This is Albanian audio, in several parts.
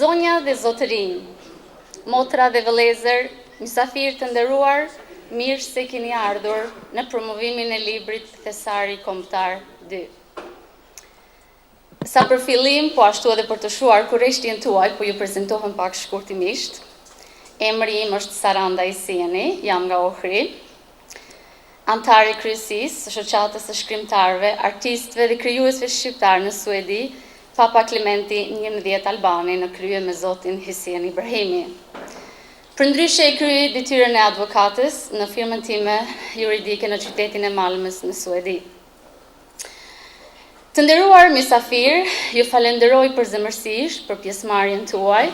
Zonja dhe zotërinj, motra dhe vëllezër, mysafirë të nderuar, mirë se keni ardhur në promovimin e librit Thesari Kombëtar 2. Sa për fillim, po ashtu edhe për të shuar kurreshtjen tuaj, po ju prezantohem pak shkurtimisht. Emri im është Saranda Isieni, jam nga Ohri, antar i kryesisë së shoqatës së shkrimtarëve, artistëve dhe krijuesve shqiptar në Suedi, Papa Klementi 11 Albani në krye me zotin Hysien Ibrahimi. Përndryshe e kryi detyrën e advokatës në firmën time juridike në qytetin e Malmës në Suedi. Të nderuar mysafir, ju falenderoj përzemërsisht për pjesëmarrjen tuaj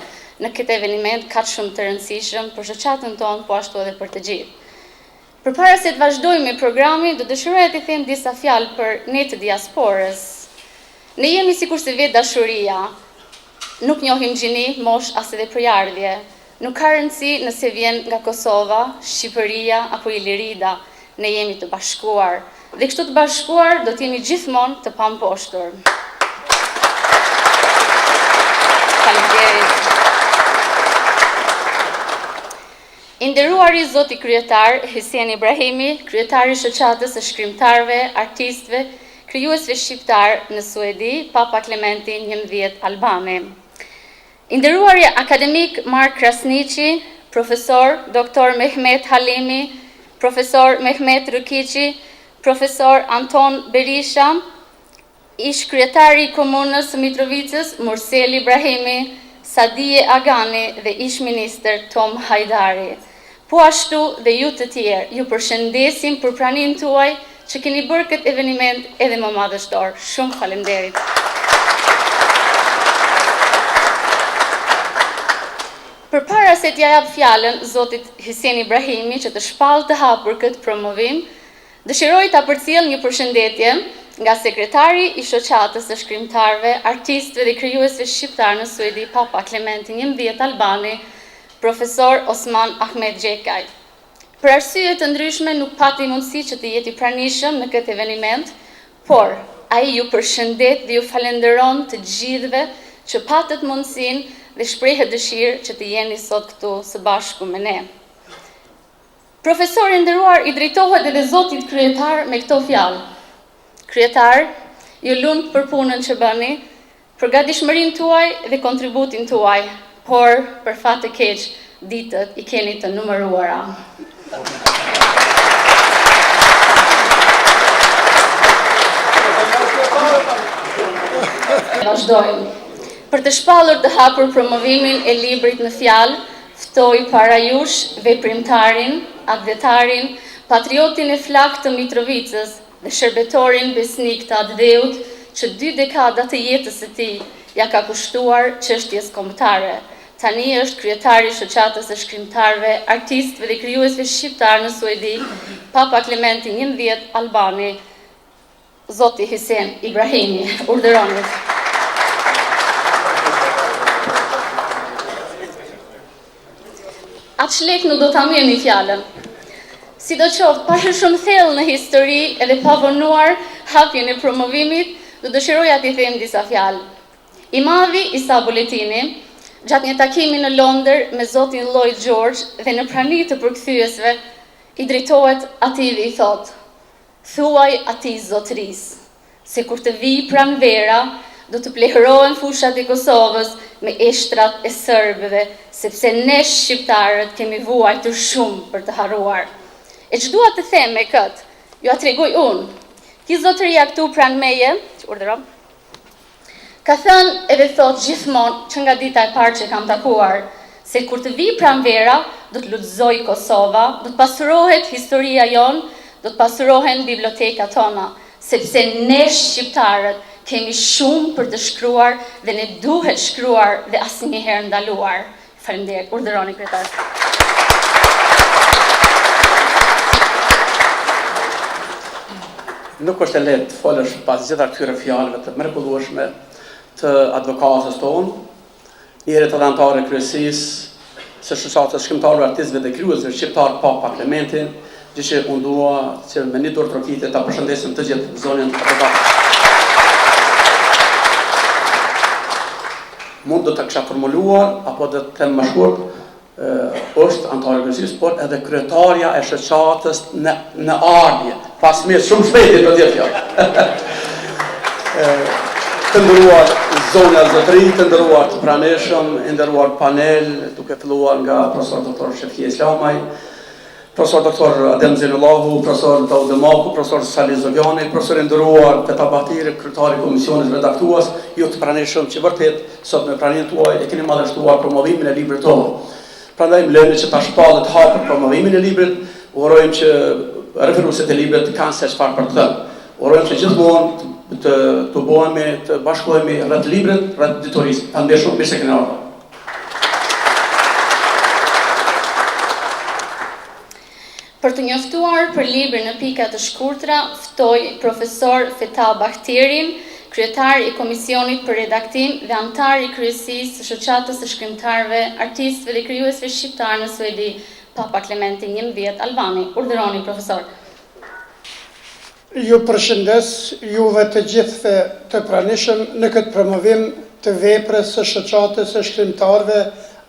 në këtë eveniment kaq shumë të rëndësishëm për shoqatën tonë, po ashtu edhe për të gjithë. Përpara se të vazhdojmë me programin, do dëshiroja të them disa fjalë për ne të diasporës. Ne jemi sikur se vetë dashuria, nuk njohim gjini, mosh as edhe përjardhje. Nuk ka rëndësi nëse vjen nga Kosova, Shqipëria apo Ilirida, ne jemi të bashkuar. Dhe kështu të bashkuar do të jemi gjithmonë të pamposhtur. Faleminderit. I nderuari zoti kryetar Hysien Ibrahimi, kryetari i shoqatës së shkrimtarëve, artistëve, krijuesve shqiptar në Suedi, Papa Klementi 11 Albani. I nderuari akademik Mark Krasniqi, profesor Dr. Mehmet Halimi, profesor Mehmet Rukiqi, profesor Anton Berisha, ish kryetari i komunës së Mitrovicës Mursel Ibrahimi, Sadije Agani dhe ish ministër Tom Hajdari. Po ashtu dhe ju të tjerë, ju përshëndesim për praninë tuaj që keni bërë këtë eveniment edhe më madhështor. Shumë faleminderit. Përpara se t'ja jap fjalën Zotit Hyseni Ibrahimi që të shpallë të hapur këtë promovim, dëshiroj ta përcjell një përshëndetje nga sekretari i shoqatës së shkrimtarëve, artistëve dhe krijuesve shqiptar në Suedi, Papa Klementi XI Albani, profesor Osman Ahmet Gjekaj. Për arsye të ndryshme nuk pati mundësi që të jeti pranishëm në këtë eveniment, por ai ju përshëndet dhe ju falenderon të gjithëve që patët mundësinë dhe shprehet dëshirë që të jeni sot këtu së bashku me ne. Profesori nderuar i drejtohet edhe Zotit kryetar me këto fjalë. Kryetar, ju lumt për punën që bëni, për gatishmërinë tuaj dhe kontributin tuaj, por për fat të keq, ditët i keni të numëruara. Vazhdojmë. Për të shpallur të hapur promovimin e librit në fjalë, ftoj para jush veprimtarin, advetarin, patriotin e flak të Mitrovicës dhe shërbetorin besnik të Atë-Dheut që 2 dekada të jetës së tij ja ka kushtuar çështjes kombëtare. Tani është kryetari i shoqatës së shkrimtarëve, artistëve dhe krijuesve shqiptar në Suedi, Papa Klementi XI Albani, Zoti Hysen Ibrahimi. Urdhëroni. Atë shlek nuk do ta merrni fjalën. Sidoqoftë, pa hyrë shumë thellë në histori edhe pa vonuar hapjen e promovimit, do dëshiroja t'i them disa fjalë. I madhi Isa Buletini, gjatë një takimi në Londër me Zotin Lloyd George dhe në prani të përkthyesve, i drejtohet atij dhe i thotë: "Thuaj atij zotërisë, se kur të vijë pranvera, do të plehërohen fushat e Kosovës me eshtrat e serbëve, sepse ne shqiptarët kemi vuajtur shumë për të harruar." E ç'dua të them me këtë, ju a tregoj unë. Ki zotëria këtu pranë meje, urdhëron, ka thënë edhe thot gjithmonë që nga dita e parë që kam takuar, se kur të vijë pranvera, do të lutzoj Kosova, do të pasurohet historia jonë, do të pasurohen bibliotekat tona, sepse ne shqiptarët kemi shumë për të shkruar dhe ne duhet shkruar dhe asnjëherë ndaluar. Faleminderit, urdhëroni kryetar. Nuk është e lehtë të folësh pas gjitha këtyre fjalëve të mrekullueshme të advokatës tonë, njëri të anëtarë e kryesisë së shoqatës shkrimtarëve, artistëve dhe krijuesve shqiptar, Papa Klementi, që unë dua që me një dorë trokite ta përshëndesim të gjithë zonën advokatë. Mund do të kisha formuluar, apo do të them më shkurt, është anëtarë e kryesisë, por edhe kryetarja e shoqatës në ardhje. Pas mirë, shumë shpejti do t'jep fjalë. Të nderuar zonja zotëri, të nderuar të pranishëm, i nderuar panel, duke filluar nga profesor doktor Shefki Islamaj, profesor doktor Adem Zenullahu, profesor Daud Demaku, profesor Salih Zogjani, profesor i nderuar Petar Bahtiri, kryetari i komisionit redaktues, ju të pranishëm që vërtet sot me praninë tuaj e keni madhështuar promovimin e librit tonë. Prandaj më lëni që ta shpallë të hapur promovimin e librit, urojmë që referuesit e librit të kanë se çfarë për të thënë. Urojmë që gjithmonë të bëhemi, të bashkohemi rreth librit, rreth editorisë. Faleminderit shumë, mirë se keni ardhur. Për të njoftuar për librin në pika të shkurtra, ftoj profesor Fetar Bahtirin, kryetar i komisionit për redaktim dhe antar i kryesisë së shoqatës së shkrimtarëve, artistëve dhe krijuesve shqiptar në Suedi, Papa Klementi XI Albani. Urdhëroni, profesor. Ju përshëndes juve të gjithëve të pranishëm në këtë promovim të veprës së shoqatës së shkrimtarëve,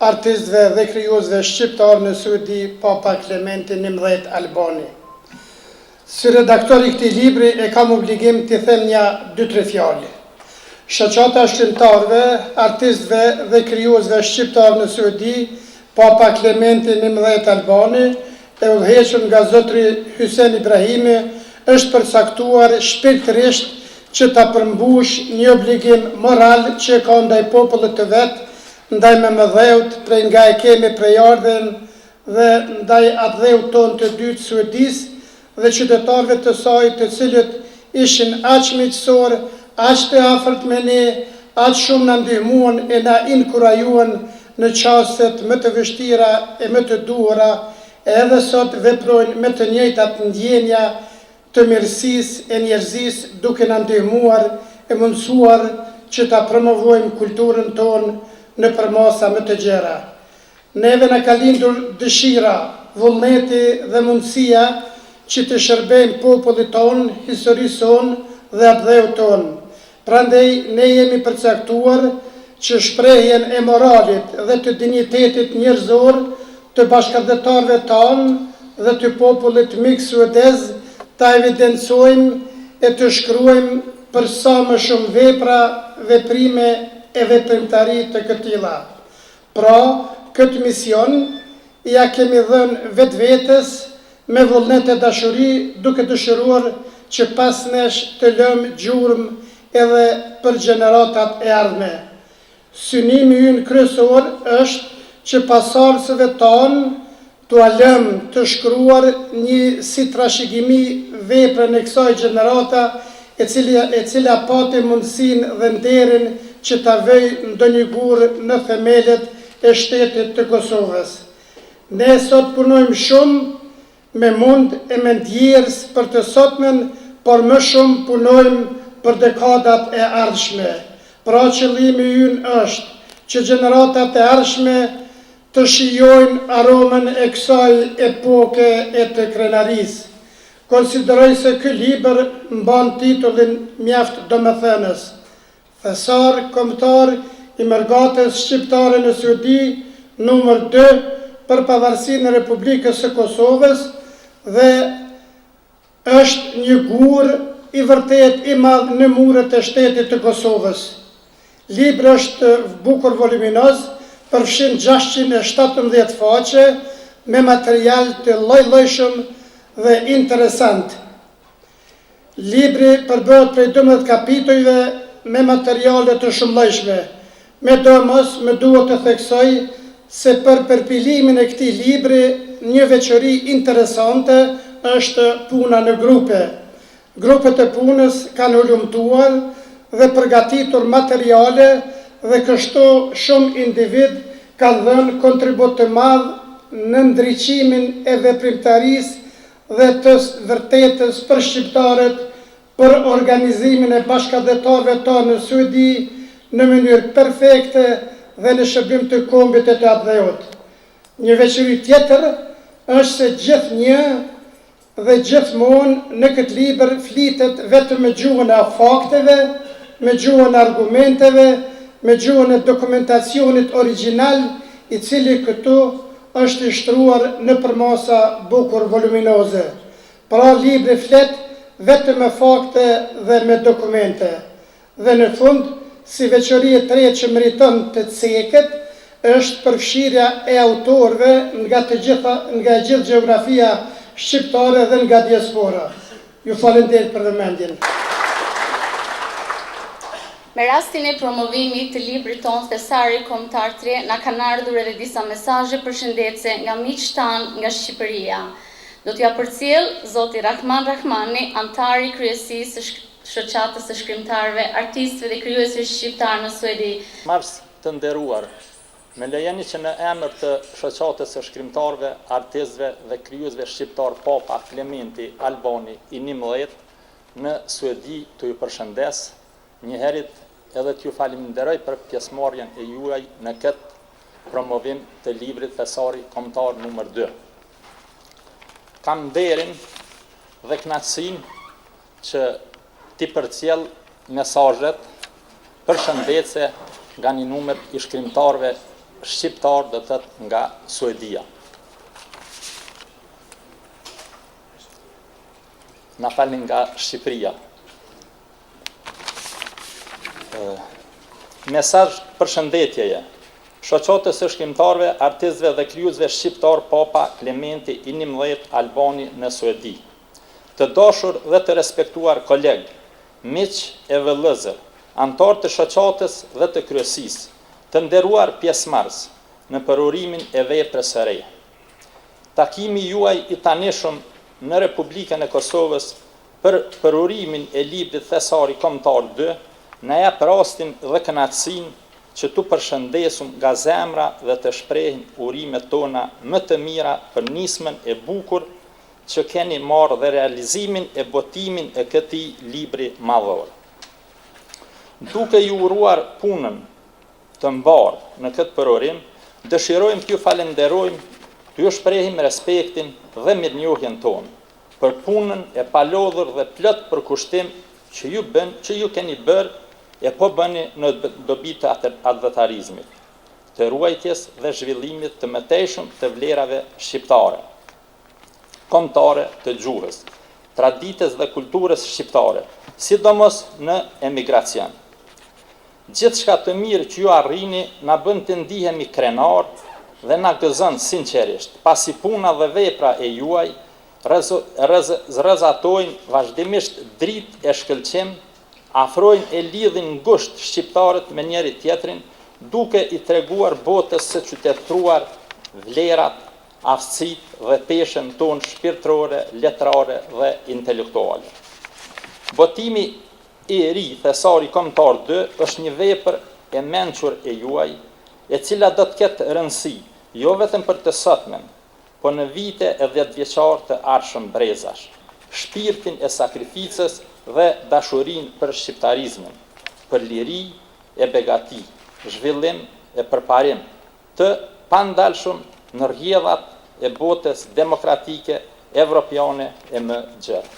artistëve dhe krijuesve shqiptar në Suedi, Papa Klementi XI Albani. Si redaktor i këtij libri e kam obligim të them një 2-3 fjalë. Shoqata e shkrimtarëve, artistëve dhe krijuesve shqiptar në Suedi, Papa Klementi XI Albani, e udhëhequr nga zotri Hysen Ibrahimi, është përcaktuar shpirtërisht që ta përmbush një obligim moral që ka ndaj popullit të vet, ndaj me mëdheut, prej nga e kemi prej ardhen dhe ndaj atdheut ton të dytë suedis dhe qytetarëve të saj të cilët ishin aq miqësor, aq të afërt me ne, aq shumë na ndihmuan e na inkurajuan në çastet më të vështira e më të duhura, edhe sot veprojnë me të njëjtat ndjenja të mirësisë e njerëzisë duke na ndihmuar e mundësuar që ta promovojmë kulturën tonë në përmasa më të gjera. Neve na ka lindur dëshira, vullneti dhe mundësia që të shërbejmë popullit tonë, historisë tonë dhe atdheut tonë. Prandaj ne jemi përcaktuar që shprehjen e moralit dhe të dinjitetit njerëzor të bashkëdhetarëve tanë dhe të popullit mik suedez ta evidencojmë e të shkruajmë për sa më shumë vepra, veprime e veprimtari të këtilla. Pra, këtë mision ja kemi dhënë vetvetes me vullnet e dashuri, duke dëshiruar që pas nesh të lëmë gjurmë edhe për gjeneratat e ardhme. Synimi ynë kryesor është që pasardhësve tanë t'u lëmë të shkruar një si trashëgimi veprën e kësaj gjenerata e cila pati mundësinë dhe nderin që ta vëjë ndonjë gur në themelet e shtetit të Kosovës. Ne sot punojmë shumë me mund e me ndjerës për të sotmen, por më shumë punojmë për dekadat e ardhshme. Pra qëllimi ynë është që gjeneratat e ardhshme të shijojnë aromën e kësaj epoke e të krenarisë. Konsideroj se ky libër mban titullin mjaft domethënës: Thesar kombëtar i mërgatës shqiptare në Suedi, numër 2 për pavarësinë e Republikës së Kosovës, dhe është një gur i vërtet i madh në muret e shtetit të Kosovës. Libri është bukur voluminoz, përfshin 617 faqe me material të lloj-llojshëm dhe interesant. Libri përbëhet prej 12 kapitujve me materiale të shumëllojshme. Me domos, më duhet të theksoj se për përpilimin e këtij libri një veçori interesante është puna në grupe. Grupet e punës kanë hulumtuar dhe përgatitur materiale dhe kështu shumë individ kanë dhënë kontribut të madh në ndriqimin e veprimtarisë dhe të vërtetës për shqiptarët, për organizimin e bashkëdhetarëve tanë në Suedi në mënyrë perfekte dhe në shërbim të kombit e të atdheut. Një veçori tjetër është se gjithnjë dhe gjithmonë në këtë libër flitet vetëm me gjuhën e fakteve, me gjuhën e argumenteve, me gjuhën e dokumentacionit original, i cili këtu është i shtruar në përmasa bukur voluminoze. Pra libri flet vetëm me fakte dhe me dokumente. Dhe në fund, si veçori e tretë që meriton të ceket, është përfshirja e autorëve nga gjithë gjeografia shqiptare dhe nga diaspora. Ju falenderoj për vëmendjen. Me rastin e promovimit të librit tonë Thesari Kombëtar 3, na kanë ardhur edhe disa mesazhe përshëndetse nga miqtë tanë nga Shqipëria. Do t'ja përcjell zoti Rahman Rahmani, antari i kryesisë së shoqatës së shkrimtarëve, artistëve dhe krijuesve shqiptar në Suedi. Mars të nderuar, me lejeni që në emër të shoqatës së shkrimtarëve, artistëve dhe krijuesve shqiptar Papa Klementi Albani i 11 në Suedi të ju përshëndes, njëherit edhe t'ju falenderoj për pjesëmarrjen e juaj në këtë promovim të librit Thesari Kombëtar numër 2. Kam nderin dhe kënaqësinë që ti përcjell mesazhet përshëndetse nga një numër i shkrimtarëve shqiptar, do të thotë nga Suedia. Na falni nga Shqipëria. Mesazh përshëndetjeje shoqatës së shkrimtarëve, artistëve dhe krijuesve shqiptar Papa Klementi i 11 Albani në Suedi. Të dashur dhe të respektuar koleg, miq e vëllëzër, antar të shoqatës dhe të kryesisë, të nderuar pjesëmarrës në përurimin e veprës së re. takimi juaj i tanishëm në Republikën e Kosovës për përurimin e librit thesari kombëtar 2 na jep rastin dhe kënaqësinë që tu përshëndesum nga zemra dhe të shprehim urimet tona më të mira për nismën e bukur që keni marrë dhe realizimin e botimin e këtij libri madhor. Duke ju uruar punën të mbarë në këtë përurim, dëshirojmë t'ju falenderojmë, t'ju shprehim respektin dhe mirënjohjen tonë për punën e palodhur dhe plot për kushtim që ju keni bërë e po bëni në dobi të advetarizmit, të ruajtjes dhe zhvillimit të mëtejshëm të vlerave shqiptare, kombëtare të gjuhës, traditës dhe kulturës shqiptare, sidomos në emigracion. Gjithçka të mirë që ju arrini na bën të ndihemi krenar dhe na gëzon sinqerisht, pasi puna dhe vepra e juaj rrezatojnë vazhdimisht dritë e shkëlqim, afrojnë e lidhin ngusht shqiptarët me njëri tjetrin, duke i treguar botës së qytetëruar vlerat, aftësitë dhe peshën tonë shpirtërore, letrare dhe intelektuale. Botimi i ri thesari kombëtar 2 është një vepër e mençur e juaj, e cila do të ketë rëndësi jo vetëm për të sotmen, po në vite e 10 vjeçar të ardhshëm brezash, shpirtin e sakrificës dhe dashurin për shqiptarizmin, për liri e begati, zhvillim e përparim, të pandalshëm në rrjedhat e botës demokratike, evropiane e më gjërë.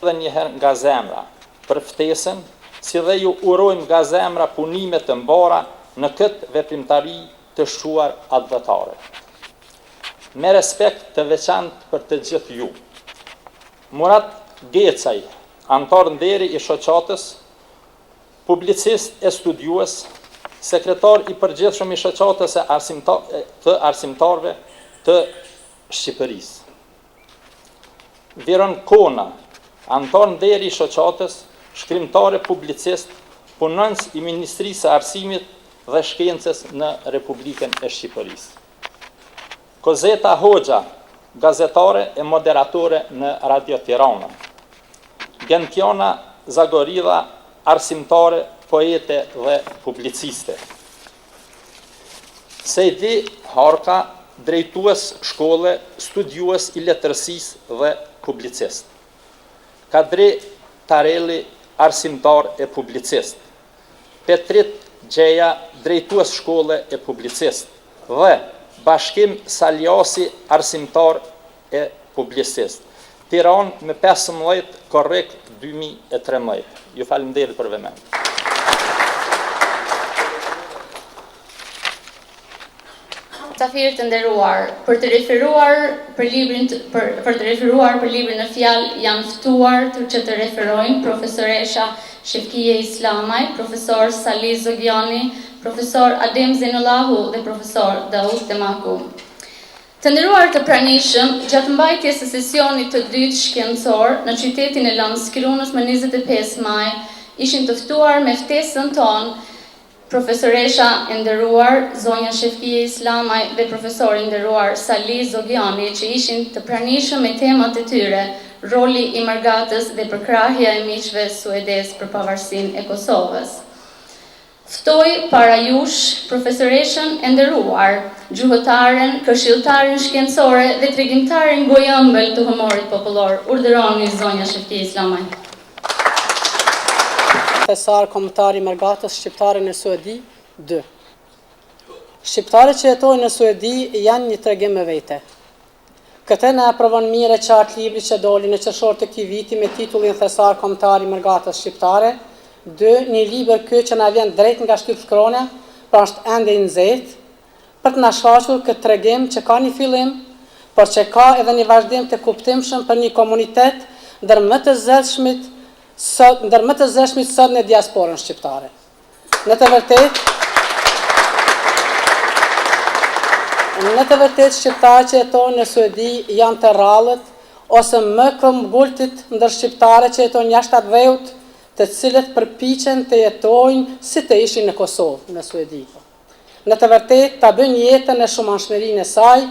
Dhe njëherë nga zemra, për ftesën, si dhe ju urojmë nga zemra punime të mbara në këtë veprimtari të shquar advëtare. Me respekt të veçantë për të gjithë ju. Murat Gecaj, antar nderi i shoqatës, publicist e studiues, sekretar i përgjithshëm i shoqatës të arsimtarve të Shqipërisë. Viron Kona, antar nderi i shoqatës, shkrimtare publicist, punonës i Ministrisë së Arsimit dhe Shkencës në Republikën e Shqipërisë. Kozeta Hoxha, gazetare e moderatore në Radio Tirana. Gentiana Zagorilla, arsimtare, poete dhe publiciste. Sejdi Harka, drejtues shkolle, studiues i letërsisë dhe publicist. Kadri Tareli, arsimtar e publicist. Petrit Gjeja, drejtues shkolle e publicist. Dhe Bashkim Saljasi, arsimtar e publicist. Tiranë me 15 korrekt 2013. Ju falenderoj për vëmendje. Safir të nderuar, për të referuar për librin në fjalë janë ftuar që të referojnë profesoresha Shefkije Islamaj, profesor Sali Zogjani, profesor Adem Zenullahu dhe profesor Daud Temaku. Të nderuar të pranishëm, gjatë mbajtjes së sesionit të dytë shkencor në qytetin e Landskrunës më 25 maj, ishin të ftuar me ftesën tonë profesoresha e nderuar zonja Shefkije Islamaj dhe profesori i nderuar Sali Zogjani, që ishin të pranishëm me temat e tyre, roli i Margatës dhe përkrahja e miqve suedez për pavarësinë e Kosovës. Ftoj para jush profesoreshën e nderuar, gjuhëtaren, këshilltaren shkencore dhe tregimtaren gojëmbël të humorit popullor. Urdhëroni zonja Shefkije Islamaj. Thesar kombëtar i Margatës, shqiptare në Suedi 2. Shqiptarët që jetojnë në Suedi janë një tregim me vete. Këtë na provon mirë qartë libri që doli në qershor të këtij viti me titullin Thesar kombëtar i Margatës shqiptare 2, një libër ky që na vjen drejt nga shtypshkronja, pra është ende i nxehtë, për të na shfaqur këtë tregim që ka një fillim, por që ka edhe një vazhdim të kuptimshëm për një komunitet ndër më të zëshmit sot në diasporën shqiptare. Në të vërtet shqiptarët që jetojnë në Suedi janë të rrallët ose më këmbgultit ndër shqiptarët që jetojnë jashtë atë vejut, të cilët përpiqen të jetojnë si të ishin në Kosovë, në Suedi. Në të vërtet, ta bëjnë jetën e shumanshmërinë e saj,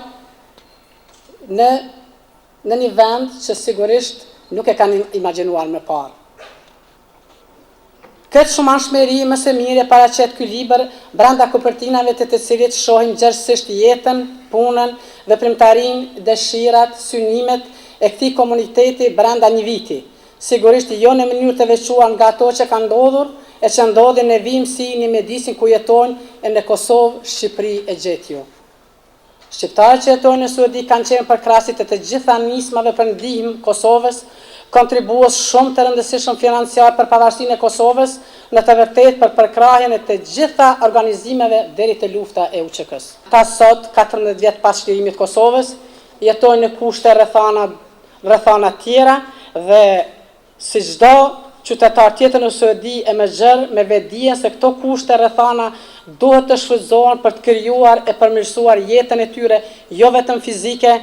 në një vend që sigurisht nuk e kanë imagjinuar më parë. Këtë shumanshmëri më së miri paraqet ky libër brenda kopertinave të cilit shohim gjerësisht jetën, punën, veprimtarinë, dëshirat, synimet e këtij komuniteti brenda një viti. Sigurisht jo në mënyrë të veçuar nga ato që kanë ndodhur e që ndodhin në vimësi një medisin ku jetojnë e në Kosovë, Shqipëri e gjetju. Shqiptarët që jetojnë në Suedi kanë qenë përkrasit të gjitha nismave për ndihmë Kosovës, kontribuos shumë të rëndësishëm financiar për pavarësinë e Kosovës, në të vërtetë për përkrahjen e të gjitha organizimeve deri te lufta e UÇK-s. Ta sot, 14 vjet pas çlirimit të Kosovës, jetojnë në kushte rrethana tjera dhe si çdo qytetar tjetër në Suedi e më gjerë me vetdijen se këto kushte rrethana duhet të shfrytëzohen për të krijuar e përmirësuar jetën e tyre, jo vetëm fizike,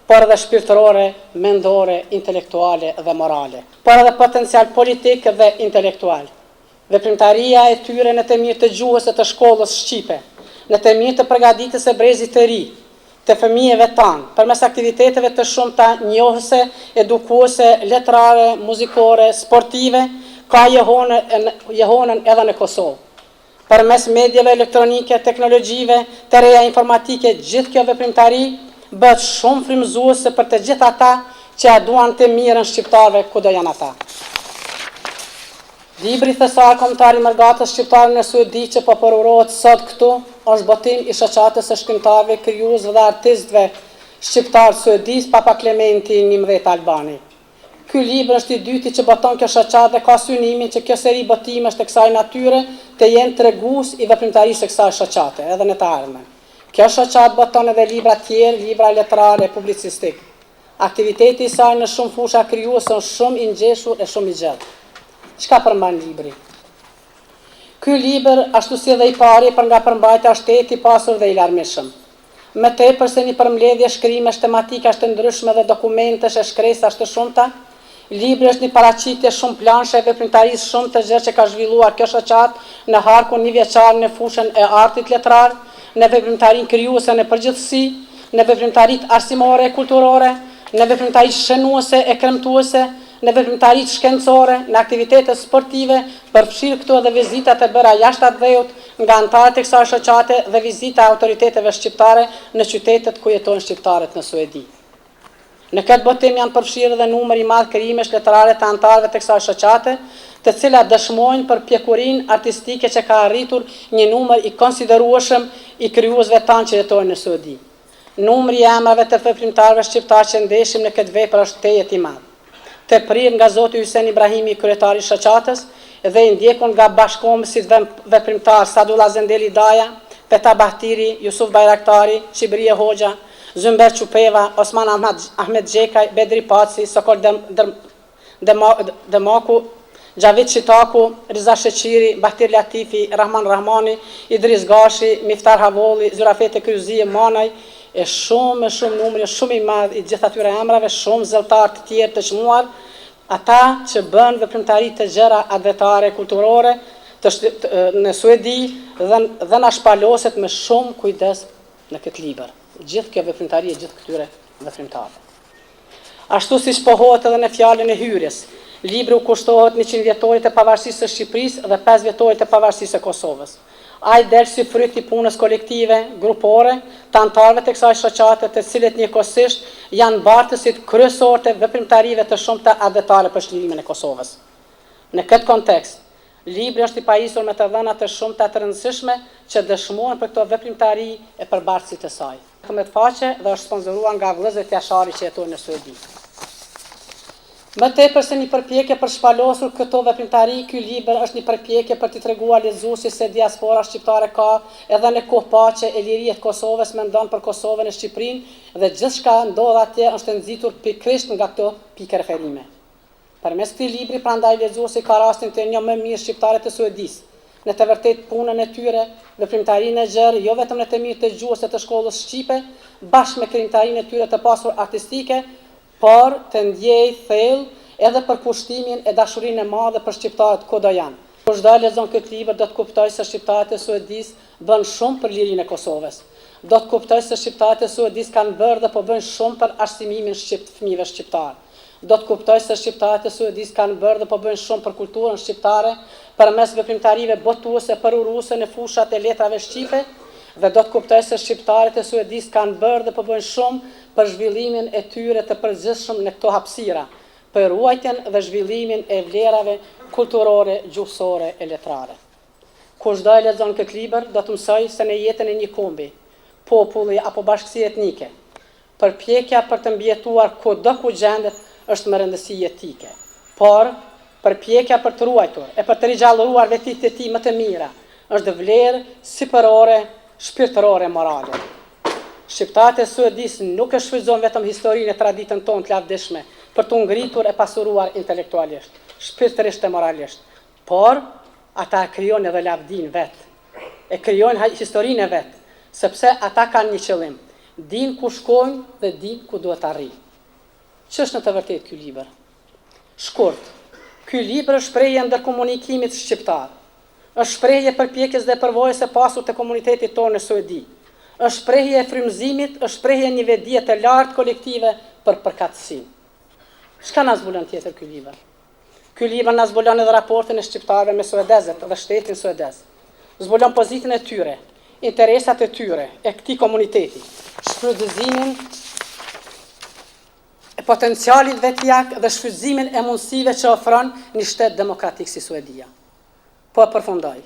por edhe shpirtërore, mendore, intelektuale dhe morale, por edhe potencial politik dhe intelektual. Veprimtaria e tyre në të mirë të gjuhës e të shkollës shqipe, në të mirë të përgatitjes së brezit të ri, të fëmijëve tanë, përmes aktiviteteve të shumta njohëse, edukuese, letrare, muzikore, sportive, ka jehonën edhe në Kosovë. Përmes medjeve elektronike, teknologjive, të reja informatike, gjithë kjo veprimtari bëhet shumë frymëzuese për të gjithë ata që duan të mirën shqiptarëve kudo janë ata. Libri thesar kombëtar i Mërgatës shqiptare në Suedi që po përurohet sot këtu është botim i shoqatës së shkrimtarëve, krijuesve dhe artistëve shqiptar Suedis Papa Klementi 11 Albani. Ky libër është i dyti që boton kjo shoqatë dhe ka synimin që kjo seri botimesh të kësaj natyre të jenë tregues i veprimtarisë së kësaj shoqate, edhe në të ardhmen. Kjo shoqatë boton edhe libra tjerë, libra letrare, publicistik. Aktiviteti i saj në shumë fusha krijuese është shumë i ngjeshur e shumë i gjatë. Çka përmban libri? Ky libër, ashtu si edhe i pari, për nga përmbajtja është i pasur dhe i larmishëm. Më tepër se një përmbledhje shkrimesh tematikash të ndryshme dhe dokumentesh e shkresash të shumta, libri është një paraqitje shumë planshe e veprimtarisë shumë të gjerë që ka zhvilluar kjo shoqatë në harkun një vjeçar në fushën e artit letrar, në veprimtarinë krijuese në përgjithësi, në veprimtaritë arsimore e kulturore, në veprimtaritë shënuese e kremtuese, në veprimtaritë shkencore, në aktivitete sportive, përfshirë këtu edhe vizitat e bëra jashtë atë dhejut nga antarët e kësaj shoqate dhe vizita autoriteteve shqiptare në qytetet ku jetojnë shqiptarët në Suedi. Në këtë botim janë përfshirë dhe numër i madh krijimesh letrare të antarëve të kësaj shoqate, të cilat dëshmojnë për pjekurinë artistike që ka arritur një numër i konsiderueshëm i krijuesve tanë që jetojnë në Suedi. Numri i emrave të veprimtarëve shqiptar që ndeshim në këtë vepër është tejet i madh. Të prirë nga Zoti Hysen Ibrahimi, kryetari i shoqatës, dhe i ndjekun nga bashkëkombësit veprimtar Sadullah Zendeli Daja, Peta Bahtiri, Jusuf Bajraktari, Çibrie Hoxha, Zymber Çupeva, Osman Ahmed Xhekaj, Bedri Paci, Sokol Demaku, Xhavit Çitaku, Riza Sheqiri, Bahtir Latifi, Rahman Rahmani, Idris Gashi, Miftar Havolli, Zyrafete Kryzie Manaj, e shumë numri shumë i madh i gjithë atyre emrave, shumë zelltar të tjerë të çmuar, ata që bën veprimtari të gjëra advetare kulturore në Suedi dhe na shpaloset me shumë kujdes në këtë libër. Gjithë kjo veprimtari e gjithë këtyre veprimtarëve. Ashtu siç pohohet edhe në fjalën e hyrjes, libri u kushtohet 100 vjetorit të pavarësisë së Shqipërisë dhe 5 vjetorit të pavarësisë së Kosovës. Ai del si fryt i punës kolektive, grupore, të antarëve të kësaj shoqate, të cilët njëkohësisht janë bartësit kryesorë të veprimtarive të shumta advetare për çlirimin e Kosovës. Në këtë kontekst, libri është i pajisur me të dhëna të shumta të rëndësishme që dëshmojnë për këto veprimtari e përbartësit të saj. 13 faqe dhe është sponsoruar nga vëllezërit jashari që jetojnë në Suedi. Më tepër se një përpjekje për shpalosur këto veprimtari, ky libër është një përpjekje për t'i treguar lexuesit se diaspora shqiptare ka edhe në kohë paqe e liria të Kosovës mendon për Kosovën e Shqipërinë dhe gjithçka ndodh atje është nxitur pikërisht nga këto pikë referime. Përmes këtij libri prandaj lexuesi ka rastin të njohë më mirë shqiptarët e Suedisë, në të vërtetë punën e tyre, veprimtarinë e gjerë, jo vetëm në të mirë të gjuhës së të shkollës shqipe, bashkë me krijimtarinë e tyre të pasur artistike, por të ndjej thellë edhe për kushtimin e dashurinë e madhe për shqiptarët kudo janë. Kushdo lexon këtë libër do të kuptojë se shqiptarët e Suedisë bën shumë për lirinë e Kosovës. do të kuptoj se shqiptarët e Suedisë kanë bërë dhe po bëjnë shumë për arsimimin fëmijëve shqiptar. Do të kuptoj se shqiptarët e Suedisë kanë bërë dhe po bëjnë shumë për kulturën shqiptare, përmes veprimtarive botuese për uruse në fushat e letrave shqipe, dhe do të kuptoj se shqiptarët e Suedisë kanë bërë dhe po bëjnë shumë për zhvillimin e tyre të përgjithshëm në këto hapësira, për ruajtjen dhe zhvillimin e vlerave kulturore, gjuhësore e letrare. Kushdo e lexon këtë libër do të mësoj se në jetën e një kombi, populli apo bashkësie etnike, përpjekja për të mbjetuar kudo ku gjendet është më rëndësi jetike, por përpjekja për të ruajtur e për të ringjallëruar vetit e tij më të mira është vlerë sipërore, shpirtërore, morale. Shqiptarët e Suedisë nuk e shfrytëzojnë vetëm historinë e traditën tonë të lavdishme për të ngritur e pasuruar intelektualisht, shpirtërisht e moralisht, por ata e krijojnë edhe lavdin vetë, e krijojnë historinë e vetë, sepse ata kanë një qëllim, din ku shkojnë dhe din ku duhet arrijnë. Ç'është në të vërtetë ky libër? Shkurt, ky libër është shprehje ndërkomunikimit shqiptar, është shprehje përpjekjes dhe përvojës së pasur të komunitetit tonë në Suedi, është shprehje e frymëzimit, është shprehje një vedie të lartë kolektive për përkatësinë. Çka na zbulon tjetër ky libër? Ky libër na zbulon edhe raportin e shqiptarëve me suedezët dhe shtetin suedez. Zbulon pozitën e tyre, interesat e tyre, e këtij komuniteti, shfrytëzimin e potencialit vetjak dhe shfrytëzimin e mundësive që ofron një shtet demokratik si Suedia. Po e përfundoj.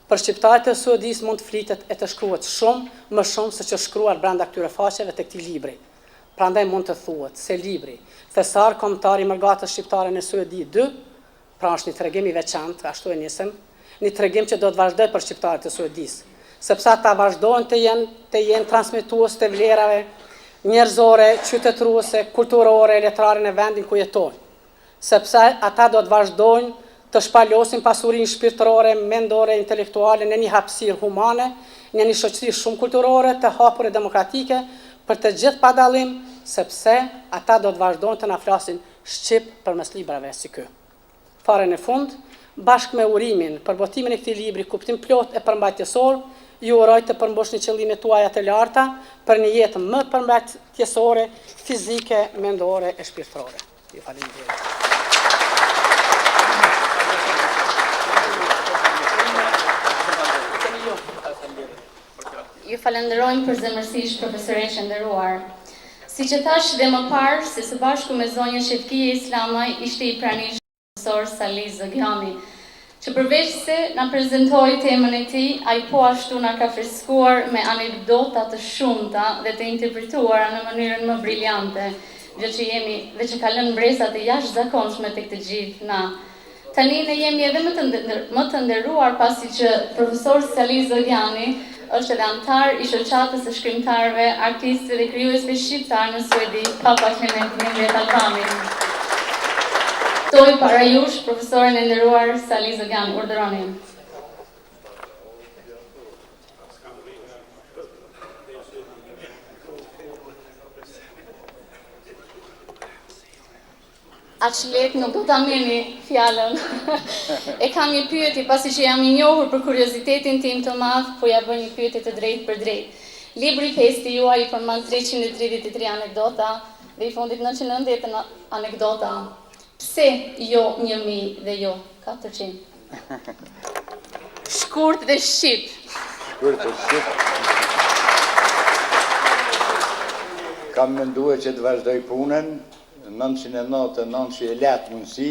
Për shqiptarët e Suedisë mund të flitet e të shkruhet shumë më shumë se që shkruar brenda këtyre faqeve të këtij libri. Prandaj mund të thuhet se libri Thesar kombëtar i mërgatës shqiptare në Suedi 2, pra është një tregim i veçantë, ashtu e nisëm, një tregim që do të vazhdoj për shqiptarët e Suedisë, sepse ata vazhdojnë të jenë transmetues të vlerave njerëzore, qytetëruese, kulturore, letrare në vendin ku jetojnë. Sepse ata do të vazhdojnë të shpalosin pasurinë shpirtërore, mendore, intelektuale në një hapësirë humane, në një shoqëri shumë kulturore, të hapur e demokratike, për të gjithë pa dallim, sepse ata do të vazhdojnë të na flasin shqip përmes librave si ky. Fare në fund, bashkë me urimin për botimin e këtij libri kuptim plot e përmbajtjesor, ju uroj të përmbushni qëllimet tuaja të larta për një jetë më përmbajtjesore, fizike, mendore e shpirtërore. Ju falenderoj. Ju falenderojmë për zemërsisht profesoresh e nderuar. Si që thash dhe më parë, se së bashku me zonjën Shefkije Islamaj ishte i pranishëm profesor Saliz Zogjani, që përveç se na prezentoi temën e tij, ai po ashtu na ka freskuar me anekdota të shumta dhe të interpretuara në mënyrën më briljante, gjë që ka lënë breza të jashtëzakonshme tek të gjithë na. Tani ne jemi edhe më të nderuar pasi që profesor Saliz Zogjani është edhe antar i shoqatës së shkrimtarëve, artistëve dhe krijuesve shqiptar në Suedi, Papa Klement Mehmet Albani. Ftoj para jush profesorin e nderuar Saliz Zogjani, urdhëroni. Aq lehtë nuk do ta merrni fjalën. E kam një pyetje pasi që jam i njohur për kuriozitetin tim të madh, po ja bën një pyetje të drejtë për drejtë. Libri festi juaj i përmban 333 anekdota dhe i fundit 990 anekdota. Pse jo 1000 dhe jo 400? Shkurt dhe shqip. Shkurt dhe shqip. Kam menduar që të vazhdoj punën, 999 që e letë mundësi,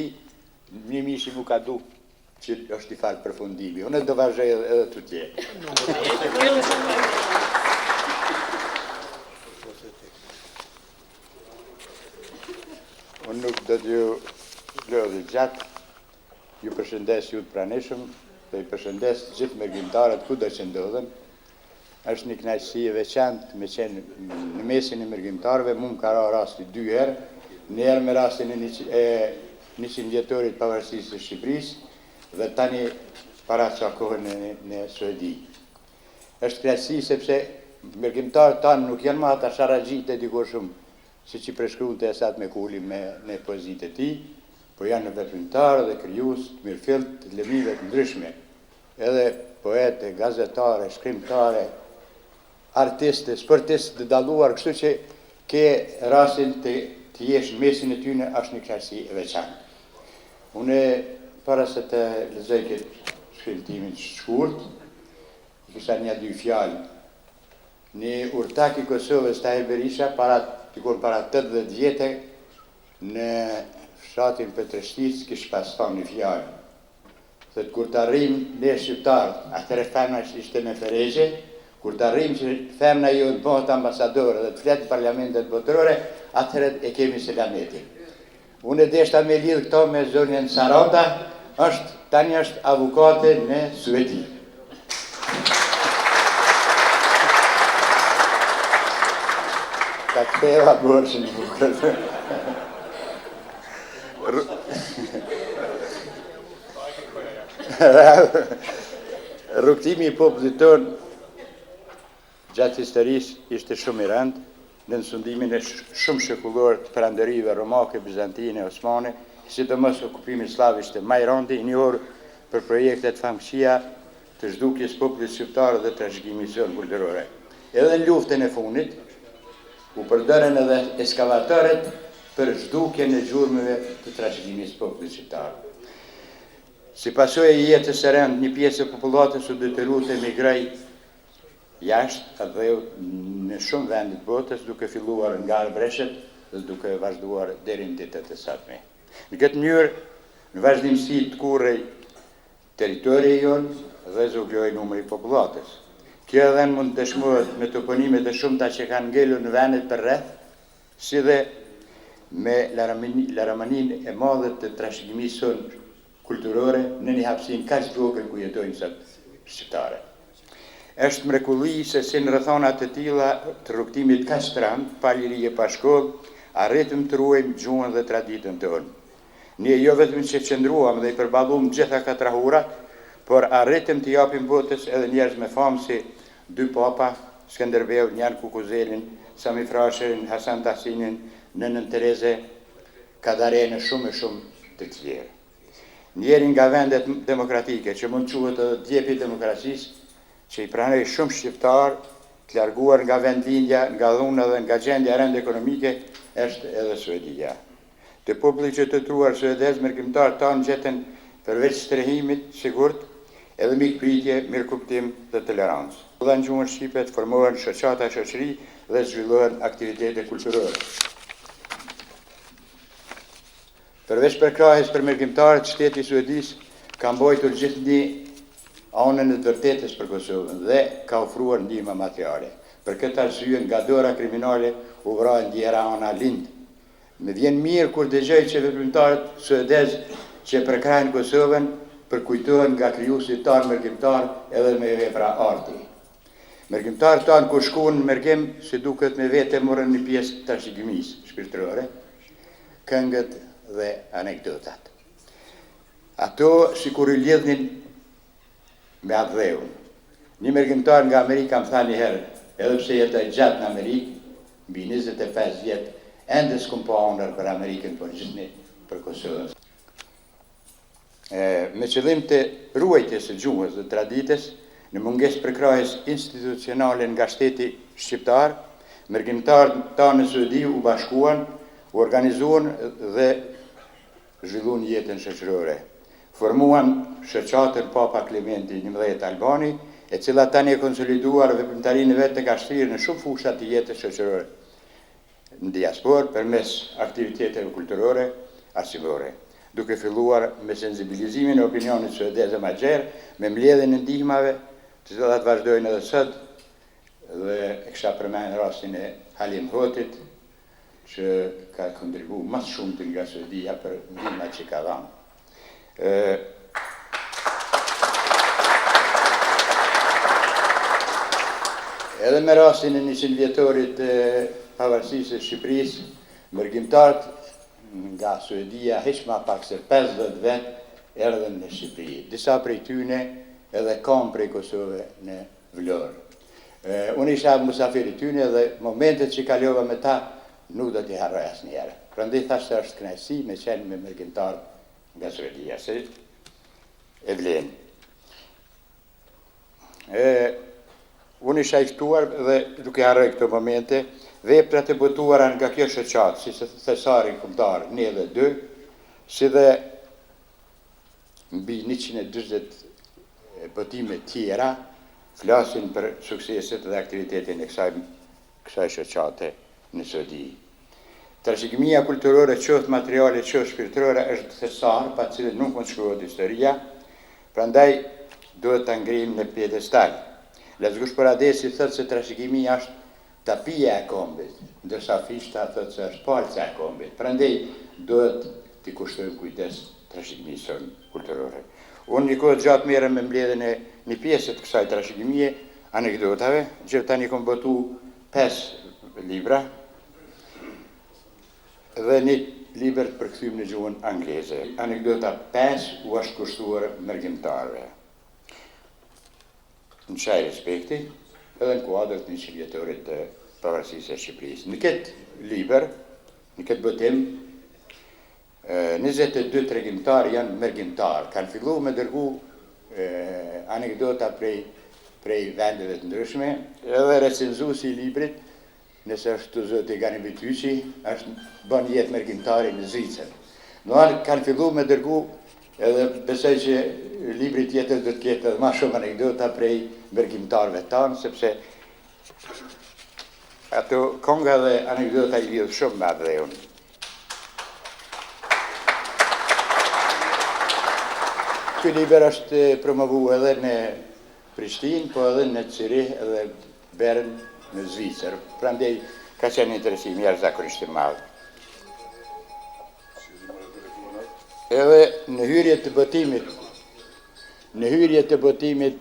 një mishi mu ka du që është i falë përfundimi. Unë do vazhdoj edhe të tje. Unë nuk do t'ju lodhë gjatë, ju përshëndes ju të pranishëm, dhe ju përshëndes gjithë mërgjimtarët ku do që ndodhen. Është një kënaqësi e veçantë me qenë në mesin e mërgjimtarëve, mu më ka ra rasti 2 herë, një herë me rastin e 100 vjetorit pavarësisë së Shqipërisë dhe tani para ca kohën në Suedi. Është kënaqësi sepse mërgjimtarët tanë nuk janë më ata sharaxhit e dikur shumë, si që preshkruante Esat Mekuli në pozitë e tij, po janë veprimtarë dhe krijues të mirëfillt të lëmive të ndryshme, edhe poete, gazetare, shkrimtare, artistë, sportistë të dalluar, kështu që ke rastin të jesh në mesin e tyne është një kënaqësi e veçantë. Unë para se të lexoj këtë shkrimtimin shkurt, kisha një dy fjalë. Një urtak i Kosovës, Tahir Berisha, para 80 vjetë në fshatin Petreshtic kish pas thonë një fjalë. Thëtë kur të arrim ne shqiptarët, atëre femna ishte me Feregje, kur të arrim që femna ju të bëhet ambasadore dhe të fletë parlamentet botërore, atëre e kemi selametin. Unë e deshta me lidhë këto me zonjën Saranda, tani është avukate në Suedi. Ta këtheva bërshën në bukët. Rrugtimi i popullit tonë gjatë historisë ishte shumë i rëndë në nësundimin e shumë shekullor të peranderive romake, bizantine, osmane, sidomos okupimi slav ishte më i rëndi, një orë për projektet famësia të zhdukjes popullit shqiptar dhe trashëgimit kulturore. Edhe në luftën e fundit u përdorën edhe eskavatorët për zhdukjen e gjurmëve të trashëgimit popullit shqiptar. Si pasojë e jetës së rëndë, një pjesë e popullatës u detyruar të emigroj jashtë dhe në shumë vende të botës, duke filluar nga Arbreshet dhe duke vazhduar deri në ditët e sotme. Në këtë mënyrë, në vazhdimsi të kurrej territori jonë dhe zogljoi numri i popullatës. Kjo edhe mund të dëshmohet me toponimet e shumta që kanë ngelur në vendet për rreth, si dhe me laramanin e madhe të trashëgimisë sonë kulturore në një hapësinë kaq të vogël ku jetojnë sot shqiptarët. Është mrekulli se si në rrethana të tilla të rrugtimit kaq të rëndë, pa liri e pa shkollë, arritëm të ruajmë gjuhën dhe traditën tonë. Ne jo vetëm që qëndruam dhe i përballuam gjitha katrahurat, por arritëm të japim botës edhe njerëz me famë si dy papa, Skënderbeu, Njan Kukuzelin, Sami Frasherin, Hasan Tahsinin, Nënën Tereze, Kadare shumë të tjerë. Njeri nga vendet demokratike që mund quhet edhe djepi i demokracisë, që i pranoi shumë shqiptar, të larguar nga vendlindja, nga dhuna dhe nga gjendja rënd ekonomike, është edhe Suedia. Të populli që të truar suedez, mërkimtarët tanë gjetën përveç strehimit, sigurt, edhe mikpritje, mirëkuptim dhe tolerancë. Dhe në gjuhën shqipe të formohen shoqata shoqëri dhe zhvillohen aktivitete kulturore. Përveç përkrahjes për mërkimtarët, shteti suedis ka mbajtur gjithnjë anën e të vërtetës për Kosovën dhe ka ofruar ndihmë materiale. Për këtë arsye nga dora kriminale u vra ndjera ana lind. Më vjen mirë kur dëgjoj që veprimtarët suedez që përkrahin Kosovën përkujtohen nga krijuesit tanë mërkimtar edhe me vepra arti. Mërkimtarët tanë kur shkuan në mërkim, si duket me vete morën një pjesë të trashëgimisë shpirtërore, këngët dhe anekdotat. Ato sikur i lidhnin me atë dheun. Një mërkimtar nga Amerika më tha një herë, edhe pse jetoj gjatë në Amerikë, mbi 25 vjetë, ende s'kum pa honor për Amerikën, por gjithnjë për Kosovën. Me qëllim të ruajtjes së gjuhës dhe traditës, në mungesë përkrahjes institucionale nga shteti shqiptar, mërkimtarët tanë në Suedi u bashkuan, u organizuan dhe zhvilluan jetën shoqërore. Formuan shoqatën Papa Klementi XI Albani, e cila tani e konsoliduar veprimtarinë e vet të ka shtrirë në shumë fusha të jetës shoqërore në diasporë përmes aktiviteteve kulturore, arsimore, duke filluar me sensibilizimin e opinionit suedez e magjer, me mbledhjen e ndihmave, të cilat vazhdojnë edhe sot, dhe e kisha përmendur rastin e Halim Hotit, që ka kontribuar më shumë nga Suedia për ndihmat që ka dhënë. Edhe me rastin e 100 vjetorit të pavarësisë së Shqipërisë, mërkimtarët nga Suedia hiç më pak se 50 vjet erdhën në Shqipëri. Disa prej tyne edhe kam prej Kosove në Vlorë. Unë isha musafir i tyne dhe momentet që kalova me ta nuk do t'i harroj asnjëherë. Prandaj thash se është kënaqësi me qenë me mërkimtar nga Suedia, se e vlen. Unë isha i ftuar dhe duke harroj këto momente, veprat e botuara nga kjo shoqat, si thesari kombëtar 1 dhe 2, si dhe mbi 140 botime tjera, flasin për sukseset dhe aktivitetin e kësaj shoqate në Suedi. Trashëgimia kulturore, qoftë materiale, qoftë shpirtërore, është thesar pa cilën nuk mund shkruhet historia, prandaj duhet ta ngrijmë në piedestal. Lezgush për Adesi thëtë se trashëgimia është tapia e kombit, ndërsa Fishta thëtë se është palca e kombit. Prandaj duhet t'i kushtojmë kujdes trashëgimisë kulturore. Unë një kohë gjatë merrem me mbledhjen e një pjesë të kësaj trashëgimie, anekdotave, që tani kam botu 5 libra dhe një libër të përkthyer në gjuhën angleze. Anekdota 5 u është kushtuar mërgjimtarëve. Në qaj respekti, edhe në kuadrët të 100 vjetorit të pavarësisë e Shqipërisë. Në këtë libër, në këtë botim, 22 tregimtarë janë mërgjimtarë. Kanë fillu me dërgu anekdota prej vendeve të ndryshme, edhe recenzuesi i librit, nëse është të zoti Gani Bityqi, është bën jetë mërgjimtari në Zvicër. Kanë fillu me dërgu, edhe besoj që libri tjetër do të ketë edhe ma shumë anekdota prej mërgjimtarëve tanë, sepse ato konga dhe anekdota i lidhë shumë me atë dhe unë. Ky libër është promovu edhe në Prishtinë, po edhe në Zürich edhe Bern në Zvicër. Prandaj ka qenë interesim jashtëzakonisht i madh. Edhe në hyrje të botimit,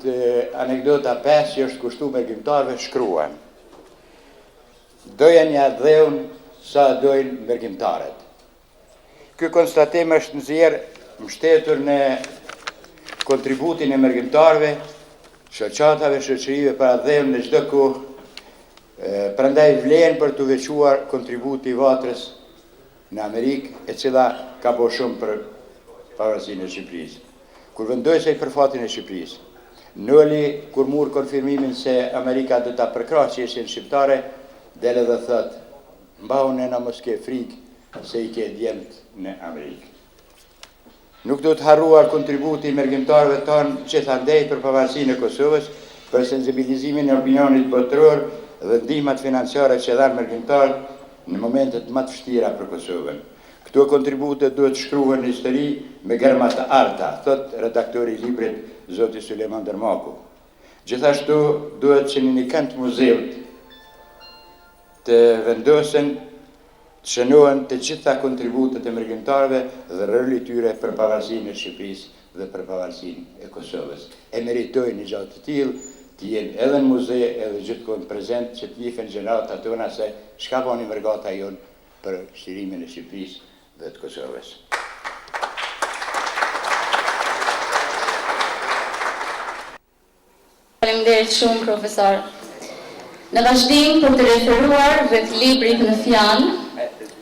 anekdota 5 që është kushtuar mërgjimtarëve shkruan: doja një dheun sa dojnë mërgjimtarët. Ky konstatim është nxjerr mbështetur në kontributin e mërgjimtarëve, shoqatave, shoqërive para dheun në çdo kohë. Prandaj vlen për të veçuar kontributi i Vatrës në Amerikë, e cila ka bërë shumë për pavarësinë e Shqipërisë. Kur vendoi se i për fatin e Shqipërisë, Noli, kur mur konfirmimin se Amerika do ta përkrahë qeshin shqiptare, dele dhe thot: mbahuni na mos ke frikë se i ke djemt në Amerikë. Nuk do të harruar kontributi i mërgjimtarëve tanë gjithandej për pavarësinë e Kosovës, për sensibilizimin e opinionit botëror dhe ndihmat financiare që dhanë mërgjimtarët në momentet më të vështira për Kosovën. Këto kontribute duhet shkruhen në histori me gërma të arta, thot redaktori i librit zoti Sulejman Dermaku. Gjithashtu duhet që në një kënd muzeut të vendosen të shënohen të gjitha kontributet e mërgjimtarëve dhe roli tyre për pavarësinë e Shqipërisë dhe për pavarësinë e Kosovës. E meritojnë një gjatë të tillë të jenë edhe në muze edhe gjithkohë prezent, që të njihen gjeneratët tona se çka bani mërgata jonë për shtirimin e Shqipërisë dhe të Kosovës. Faleminderit shumë, profesor. Në vazhdim për të referuar rreth librit në fjalë,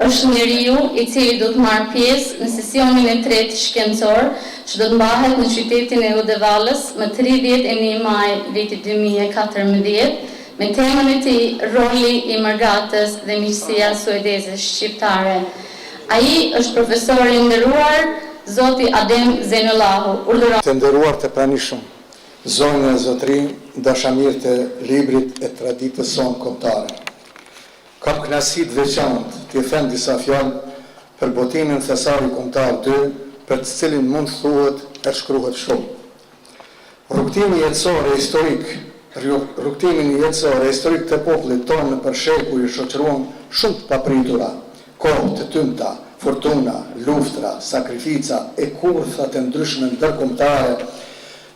është njeriu i cili do të marrë pjesë në sesionin e 3 shkencor që do të mbahet në qytetin e Udevallës më 31 maj vitit 2014 me temën e tij roli i Margatës dhe miqësia suedeze shqiptare. Ai është profesori i nderuar zoti Adem Zenullahu. Të nderuar të pranishëm, zonën e zotërin, dashamirë të librit e traditës sonë kombëtare. Kam kënaqësi të veçantë të them disa fjalë për botimin thesari kombëtar 2, për të cilin mund thuhet e shkruhet shumë. Rrugtimi jetësor e historik të popullit tonë për shekuj shoqëruan shumë të papritura, kohë të tymta, fortuna, luftra, sakrifica e kurtha të ndryshme ndërkombëtare,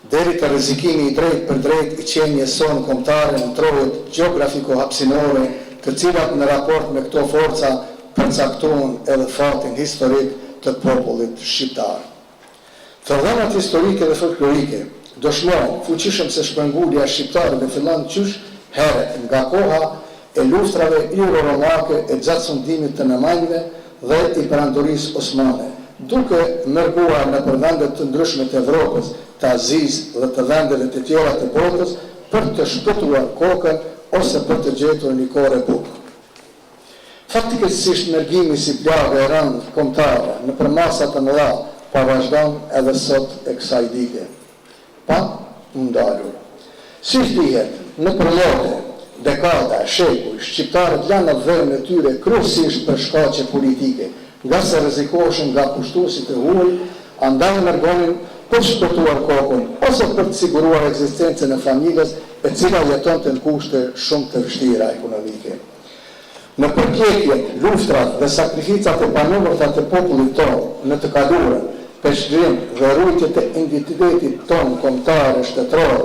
deri të rrezikimi i drejt për drejt i qenjes sonë kombëtare në trojet gjeografiko-hapësinore, të cilat në raport me këto forca përcaktohen edhe fatin historik të popullit shqiptar. Thellënat historike dhe folklorike dëshmojnë fuqishëm se shpërngulja shqiptarëve fillon qysh herët nga koha e luftrave euro-romake e gjatësundimit të Nemanjve dhe i perandorisë osmane, duke nërguar në përvendet të ndryshme të Evropës, të Azisë dhe të vendeve të tjera të botës, për të shpëtuar kokën ose për të gjetur një kohë bukur. Faktikisht mergimi si plagë e rëndë kombëtare në përmasat të mëdha pa vazhdon edhe sot e kësaj dite, pa ndalur. Si dihet, në përlote, dekada, shekuj, shqiptarët lanë vërën e tyre kryesisht për shkaqe politike, nga se rrezikoheshin nga pushtuesit e huaj, andaj mërgonin për shpëtuar kokën ose për të siguruar ekzistencën e familjes e cila jetonte në kushte shumë të vështira ekonomike. Në përpjekjet, luftrat dhe sakrificat e panumërta të popullit tonë në të kaluarën, për shkrim dhe rujtjet e identitetit tonë kombëtar e shtetëror,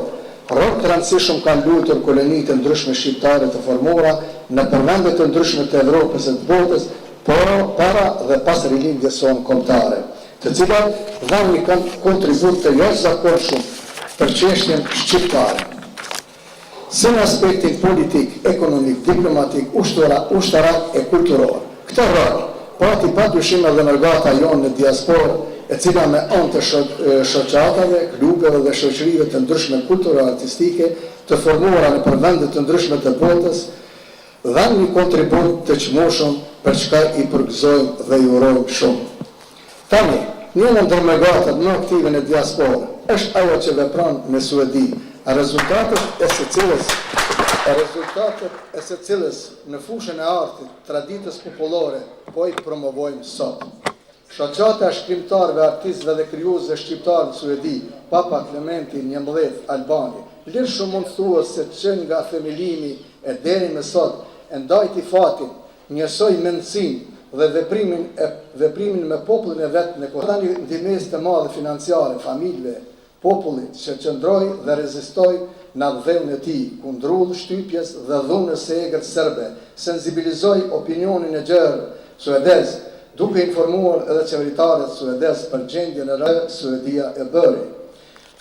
rol të rëndësishëm kanë luajtur kolonitë të ndryshme shqiptare të formuara në përvende të ndryshme të Evropës e të botës, para dhe pas rilindjes sonë kombëtare, të cilat dhanë një kontribut të jashtëzakonshëm për çështjen shqiptare. Si në aspektin politik, ekonomik, diplomatik, ushtarak e kulturor. Këtë rol, pati pa dyshim edhe nërgata jonë në diasporë, e cila me anë të shoqatave, klubeve dhe shoqërive të ndryshme kulturo-artistike të formuara në përvende të ndryshme të botës, dhanë një kontribut të çmueshëm për çka i përgëzojmë dhe i urojmë shumë. Tani, një ndër nërgatat më aktive në diasporë është ajo që vepron në Suedi, rezultatet e së cilës në fushën e artit, traditës popullore, po i promovojmë sot. Shoqata e shkrimtarëve, artistëve dhe krijuesve shqiptarë në Suedi, Papa Klementi XI Albani, lirë shumë mund thuhet se që nga themelimi e deri më sot e ndajti fatin, njësoj mendësinë dhe veprimin me popullin e vetë në kohë. Një ndihmës të madhe financiare familjeve, popullit që qëndroj dhe rezistoj në dhënën e tij kundrull shtypjes dhe dhunës së egër serbe, sensibilizoj opinionin e gjerë suedez, duke informuar edhe qeveritarët suedez për gjendjen e rë Suedia e bëri.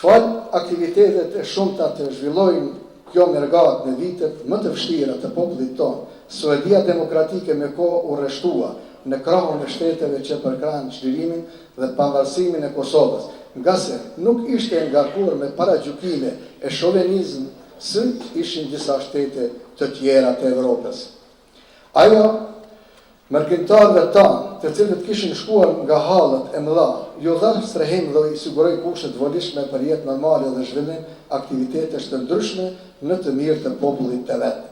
Fal aktivitetet e shumta të zhvillojnë kjo mergat në vitet më të vështira të popullit tonë, Suedia demokratike me kohë u rreshtua në krahun e shteteve që përkrahen çlirimin dhe pavarësimin e Kosovës, nga se nuk ishte ngarkuar me paragjykime e shovenizëm së ishin disa shtete të tjera të Evropës. Ajo mërkimtarëve tanë, të cilët kishin shkuar nga hallet e mëdha, ju dha strehim dhe i siguroi kushte të volishme për jetë normale dhe zhvillim aktivitetesh të ndryshme në të mirë të popullit të vet.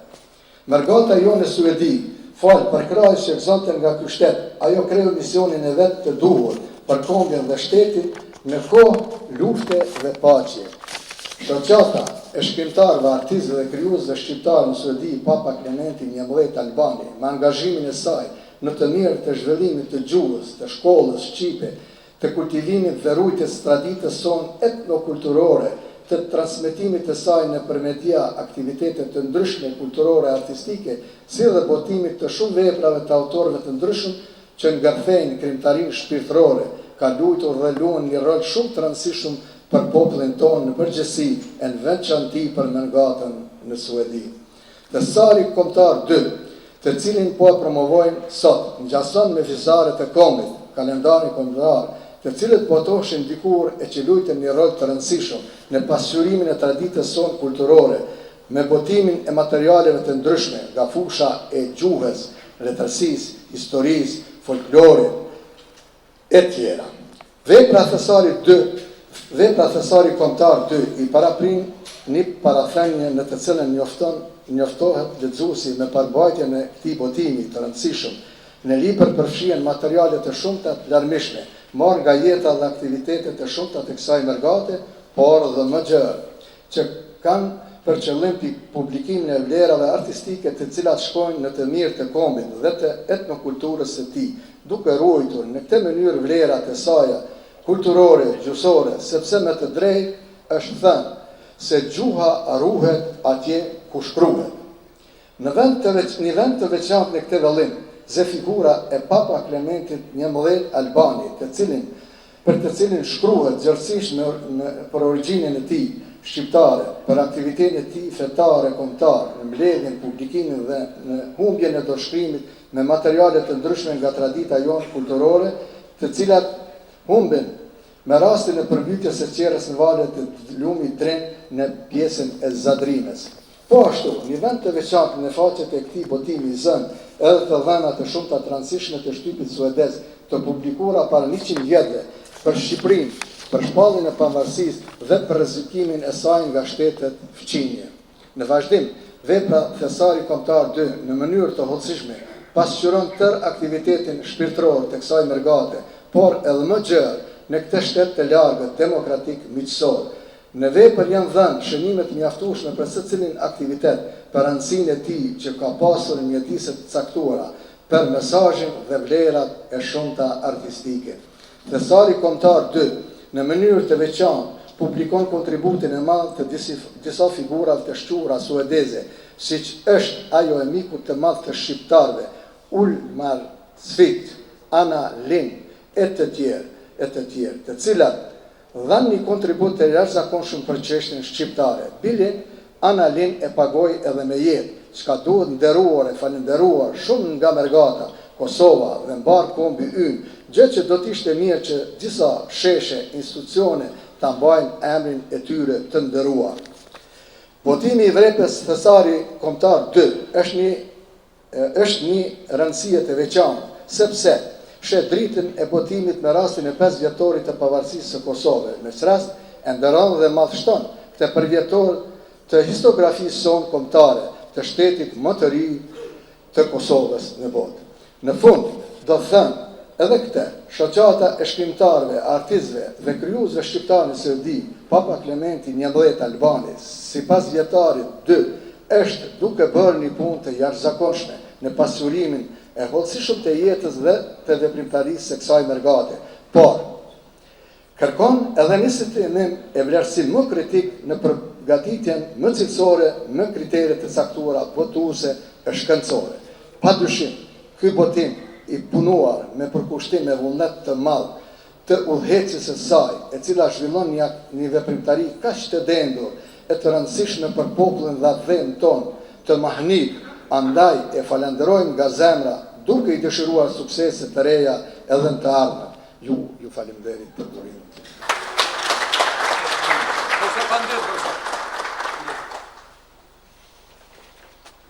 Mërgata jonë e Suedi, falë për krahas që gëzonte nga ky shtet, ajo kreu misionin e vet të duhur për kombjen dhe shtetin në kohë lufte dhe paqe. Shoqata e shkrimtarëve, artistëve dhe krijuesve shqiptarë në Suedi, Papa Klementi XI Albani, me angazhimin e saj në të mirë të zhvillimit të gjuhës, të shkollës shqipe, të kultivimit dhe rujtjes së traditës sonë etnokulturore, të transmetimit të saj nëpër media aktivitete të ndryshme kulturore artistike, si dhe botimit të shumë veprave të autorëve të ndryshëm që ngarthejnë krijimtarinë shpirtërore, ka luajtur dhe luan një rol shumë të rëndësishëm për popullin tonë në përgjithësi e në veçanti për mengatën në Suedi. Besari kombëtar 2, të cilin po e promovojmë sot, ngjason me fizaret e kombit, kalendari kombëtar, të cilët botoheshin dikur e që luajtën një rol të rëndësishëm në pasqyrimin e traditës sonë kulturore, me botimin e materialeve të ndryshme nga fusha e gjuhës, letërsisë, historisë, folklorit e tjera. Vepra thesari kombëtar 2 i paraprin një parathënie në të cilën njoftohet lexuesi me përbajtjen e këtij botimi të rëndësishëm. Në libër përfshihen materiale të shumta të larmishme, marrë nga jeta dhe aktivitetet të shumta të kësaj mergate, por dhe më gjërë, që kanë për qëllim publikimin e vlerave artistike të cilat shkojnë në të mirë të kombit dhe të etnokulturës së tij, duke ruajtur në këtë mënyrë vlerat e saj kulturore, gjuhësore, sepse me të drejtë është thënë se gjuha ruhet atje ku shkruhet. Në vend të veçantë në këtë vëllim, zë figura e Papa Klementit XI Albani, për të cilin shkruhet gjërësisht për origjinën e tij shqiptare, për aktivitetin e tij fetare kombëtar, në mbledhjen, publikimin dhe në humbjen e dorëshkrimit me materiale të ndryshme nga tradita jonë kulturore, të cilat humben me rastin e përmbytjes së qerrës në valët e lumit Dren në pjesën e Zadrinës. Po ashtu, një vend të veçantë në faqet e këtij botimi i zënë edhe të dhëna të shumta të rëndësishme të shtypit suedez të publikuara para 100 vjetëve për Shqipërinë, për shpalljen e pavarësisë dhe për rrezikimin e saj nga shtetet fqinje. Në vazhdim, vepra Thesari Kombëtar 2 në mënyrë të hollësishme pasqyron tërë aktivitetin shpirtëror të kësaj mergate, por edhe më gjerë në këtë shtet të largët demokratik miqësor. Në vepër janë dhënë shënimet mjaftueshme për secilin aktivitet, për rëndësinë e tij që ka pasur mjedise të caktuara, për mesazhin dhe vlerat e shumta artistike. Thesari Kombëtar 2 në mënyrë të veçantë publikon kontributin e madh të disa figurave të shquara suedeze, siç është ajo e mikut të madh të shqiptarëve, Ulmar Svit, Anna Lind e të tjerë, të cilat dhanë një kontribut të jashtëzakonshëm për çështjen shqiptare. Bili Anna Lind e pagoi edhe me jetë, çka duhet nderuar e falenderuar shumë nga mergata, Kosova dhe mbar kombi ynë, gjë që do t'ishte mirë që disa sheshe, institucione ta mbajnë emrin e tyre të nderuar. Votimi i vrepës Thesari Kombëtar 2 është një rëndësie të veçantë, sepse shet dritën e botimit me rastin e 5 vjetorit të pavarësisë së Kosovës, me që rast e ndëron dhe madhështon të përvjetor të historiografisë sonë kombëtare të shtetit më të ri të Kosovës në botë. Në fund, do të thënë edhe këtë, shoqata e shkrimtarëve, artistëve dhe krijuesve shqiptarë në Suedi, Papa Klementi 11 Albani, sipas vjetarit 2, është duke bërë një punë të jashtëzakonshme në pasurimin e hollësishëm të jetës dhe të veprimtarisë së kësaj mergate, por kërkon edhe një setimin e vlerësim më kritik në përgatitjen më cilësore në kriteret të caktuara votuese e shkencore. Padyshim, ky botim i punuar me përkushtim e vullnet të madh të udhëheqjes së saj, e cila zhvillon një veprimtari kaq të dendur e të rëndësishme për popullin dhe atëdhën ton të mahnik. Andaj e falenderojmë nga zemra, duke i dëshiruar suksese të reja edhe në të ardhmen. Ju faleminderit për durimin.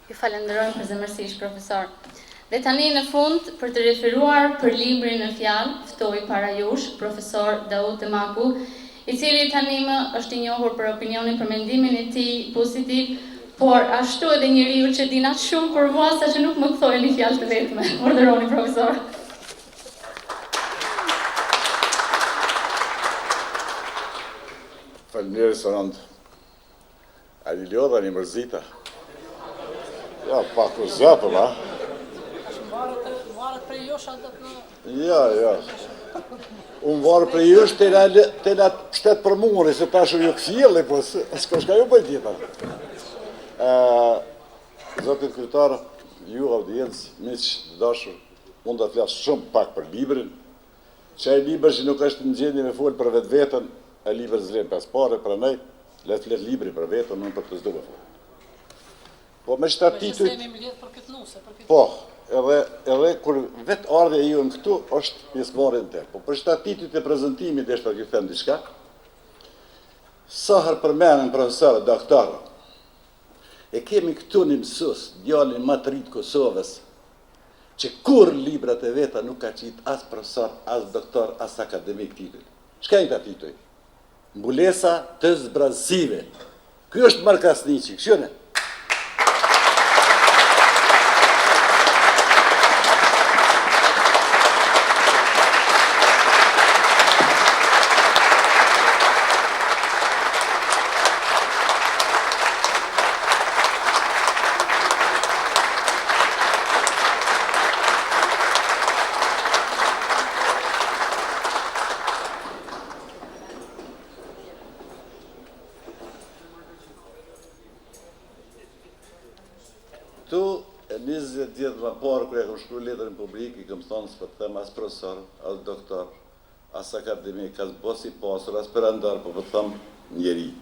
Ju falenderojmë përzemërsisht, profesor. Dhe tani në fund, për të referuar për librin në fjalë, ftoi para jush profesor Daud Temaku, i cili tani më është i njohur për opinionin, për mendimin e tij pozitiv, por ashtu edhe njeriu që dinat shumë për mua, sa që nuk më kthoi një fjalë të vetme. Urdhëroni, profesor. Faleminderit, Sonant. A një lodha një mërzita? Ja, pak u zapëm, a? Varet prej josh atë në... Ja. Unë varë prej josh të la shtetë për muri, se pashur ju këfjeli, po s'ka shka ju bëjt tjetër. Zotit kryetar, ju audiencë, miq të dashur, mund të flas shumë pak për librin. Çaj libër që nuk është në gjendje me fol për vetveten, e libër zlen pas pare, prandaj le të flet libri për veten, nuk për të s'do të fol. Po me shtat titull. Po, edhe kur vet ardha e juën këtu është pjesëmarrje e tij. Po për shtat titullit të prezantimit deshta të them diçka. Sa herë përmendën profesorë, doktorë. E kemi këtu një mësues, djalin më të ri të Kosovës, që kur librat e veta nuk ka qitë as profesor, as doktor, as akademik titull. Çka i ka titull? Mbulesa të zbrazësive. Ky është Markasniqi, kështu. Tu, 20 vjet më parë, kër e kam shkruar letrën publike, i kam thonë s'po të them as profesor, as doktor, as akademik, as bos i pasur, as perandar, po të them njeri.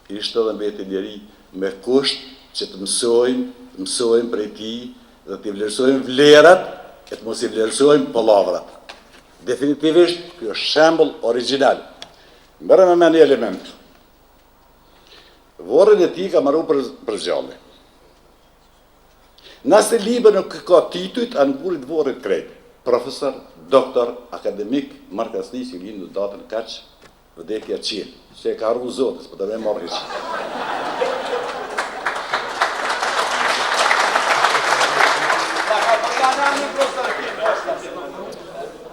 Ishte edhe mbeti njeri me kusht që të mësojmë prej tij dhe të vlerësojmë vlerat, e të mos i vlerësojmë pallavrat. Definitivisht, kjo është shembull origjinal. Merë me një element. Vorën e ti ka marru për zgjallë. Nëse libër nuk ka titujt, anë burit vorët krejt. Profesor, doktor, akademik, markasni si lindu datën kaq, vdekja qenë. Që e ka arru zotës, për të me marrë heqë.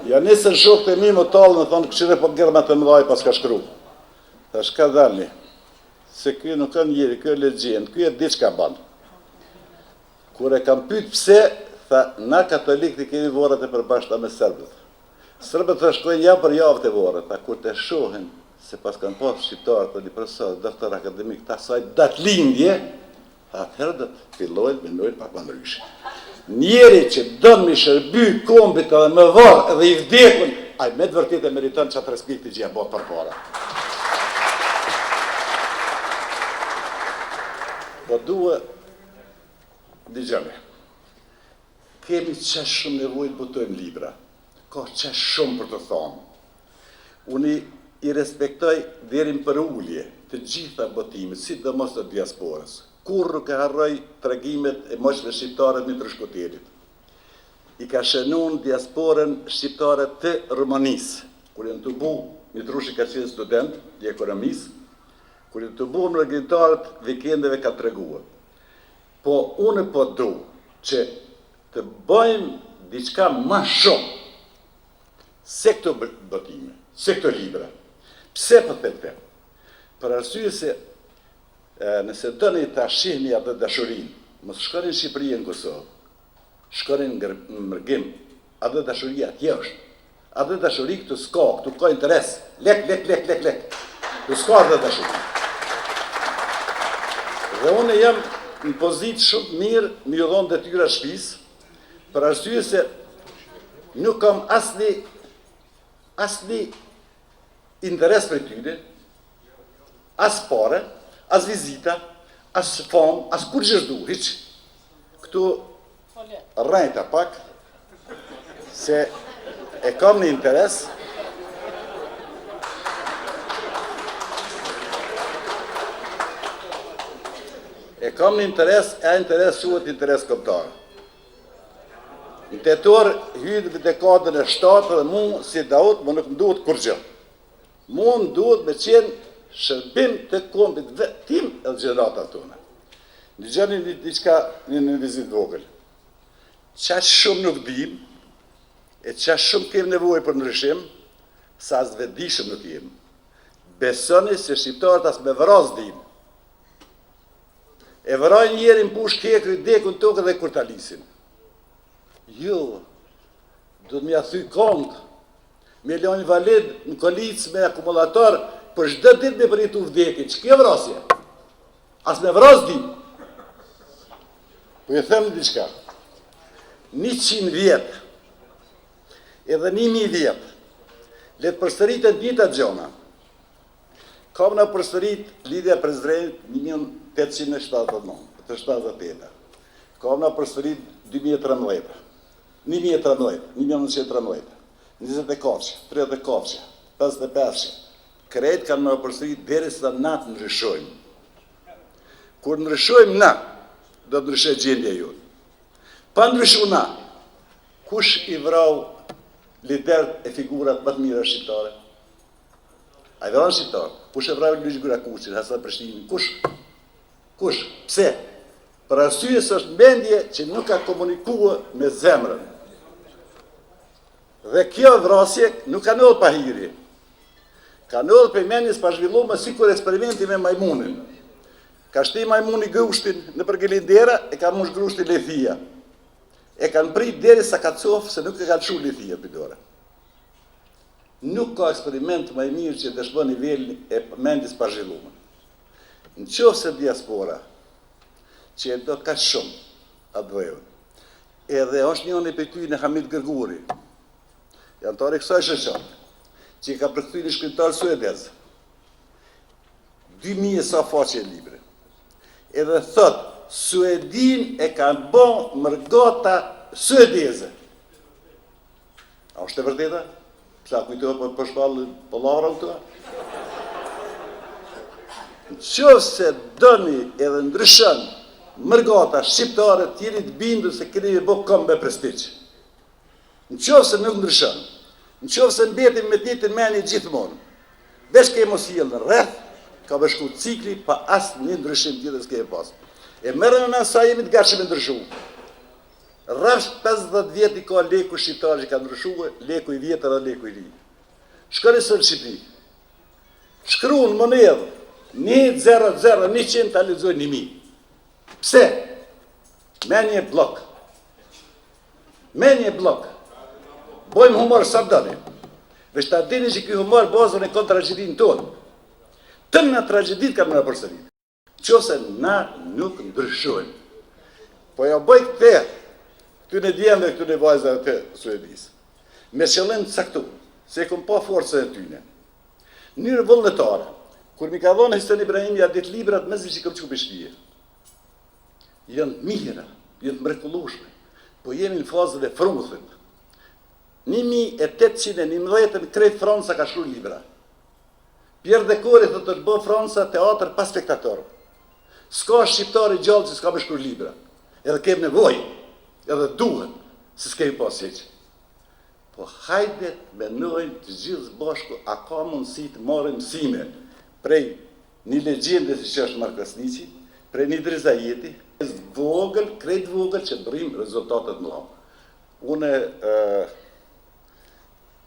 Ja nesër shokët e mi më talë në thonë, këshire po gërë me të mëdhaj pas ka shkru. Tha shka dhalni, se kjo nuk kanë njeri, kjo e legjend, kjo e diçka banë. Kur e kam pyet pse, tha, na katolikët i kemi vorët e përbashkëta me serbët. Serbët të shkojnë ja për javët e vorët, ta kur të shohin, se pas kanë pas shqiptarët për një profesor, doktor akademik, ta saj datë lindje, atëherë dhe të fillojnë, mendojnë pak më ndryshe. Njeri që dënë mi shërby kombit edhe me varë edhe i vdekun, aj me të vërtit e meriton që atë respekti që ja bot për para. Po duhe, digjame, kemi që shumë nevojë të botojmë libra, ka që shumë për të thonë. Unë i respektoj derin për ullje të gjitha botimit, si dhe mos të diasporës. Kur nuk e harroj tregimet e moshve shqiptare në Trishkotelit. I ka shënun diasporën shqiptare të Rumanisë, kur jenë të bu, Mitrushi ka qenë student i ekonomisë, kur jenë të bu në regjitarët vikendeve ka treguar. Po unë po du që të bëjmë diçka ma shumë se këto botime, se këto libra. Pse po të them? Për arsye se nëse dëni të shihni atë dashurin, mos shkonin në Shqipëri e në Kosovë, shkonin në mërgim, atë dashuria atje është. Atë dashuri këtu s'ka, këtu ka interes. Lek. Këtu s'ka atë dashuri. Dhe unë jam në pozitë shumë mirë më ju dhonë detyra shtëpisë, për arsye se nuk kam asni interes për tyre, as pare, as vizita, as famë, as kur gjërdu, hiq. Këtu rrejta pak, se e kam një interes, e interes shuhet interes kombëtar. Në tetor, hydë në dekadën e 7 dhe mu, si Daud, më nuk më duhet kur gjë. Mu më duhet me qenë shërbim të kombit tim e gjeneratat tona. Në gjeni një vizit vogël. Qa shumë nuk dim, e qa shumë kem nevoj për ndryshim, sa as vedishëm nuk jem. Besoni se shqiptarët as me vëraz dim. E vëraj njeri në push kekri, dekun tokë dhe kur talisin. Jo, do të mja thy kongë, me lani valid në kolic me akumulator, për çdo ditë me përjetu vdekin, që kjo vrasje? As me vras dim. Po e them diçka. 100 vjet, edhe 1000 vjet, le të përsëritet njëjta gjona. Kam në përsërit lidhja Prizrenit 1878. Kam në përsërit 2013, 1913, 24, 34, 55. Krejt kanë në përsërit deri sa na të ndryshojmë. Kur ndryshojmë na, do të ndryshoj gjendja jonë. Pa ndryshu na, kush i vrau liderët e figurat më të mira shqiptare? A i vrau shqiptarë? Kush e vrau Luish Gurakuçin, Hasan Prishtimin? Kush? Pse? Për arsye se është mendje që nuk ka komunikuar me zemrën. Dhe kjo vrasje nuk ka nëllë pa hiri. Ka nëllë për menjës pa zhvillume si kur eksperimenti me majmunin. Ka shti majmuni grushtin në përgjilindera, e ka mush grushtin lethia. E kanë prit deri sa ka cofë se nuk e ka lëshu lethia për dore. Nuk ka eksperiment më i mirë që dëshmon nivelin e mendjes pa zhvillume. Në qofë se diaspora, që e do ka shumë atë vëjën, edhe është njën e për ty në Hamid Gërguri, janë tari kësaj shëqatë, që i ka përkëty një shkrimtar suedez, 2000 sa faqe e libre, edhe thot, Suedin e kanë bon mërgata suedeze. A është e vërteta? Sa kujtohet për shpallë për lavra u të? Në qovë se dëni edhe ndryshën mërgata shqiptare tjeri të bindu se këni e bo kom me prestiq. Në qovë se nuk ndryshën, në qovë se mbetim me ditin meni gjithmonë, veç ke mos jelë në rreth, ka bëshku cikli pa asë një ndryshim tjetër s'ke e pasë. E mërën në sa jemi të gatshëm e ndryshu. Rrafsh 50 vjet i ka leku shqiptar që ka ndryshu, leku i vjetër dhe leku i ri. Shkoni së në Shqipëri, shkru në monedhë, 100 ta lexoj 1000. Pse? Menje blok. Menje blok. Bojmë humor sa dëni. Veç ta dini që ky humor bazën e kon tragjedin tonë. Tënë në tragjedit kam në përsërit. Qose na nuk ndryshojmë. Po ja bëj këte, këty në djemë dhe këty në vajza të Suedis. Me qëllim të saktu, se e kom pa forcën e tyne. Njërë vullnetare, kur mi ka dhonë Histen Ibrahimi a ditë librat, me zi që këm që pështije. Jënë mira, jënë mrekullueshme, po jemi në fazën e frumëthit. 1811 krejt Franca ka shkruar libra. Pierre Decore thotë të bë Franca teatr pa spektator. S'ka shqiptar i gjallë që s'ka më shkruar libra. Edhe kem nevojë, edhe duhet, se s'kemi pas hiç. Po hajde menojmë të gjithë bashku, a ka mundësi të marrim mësime prej një legjende si që është Markasnici, prej një Drizajeti, vogël, krejt vogël që bërim rezultatet mëdha. Une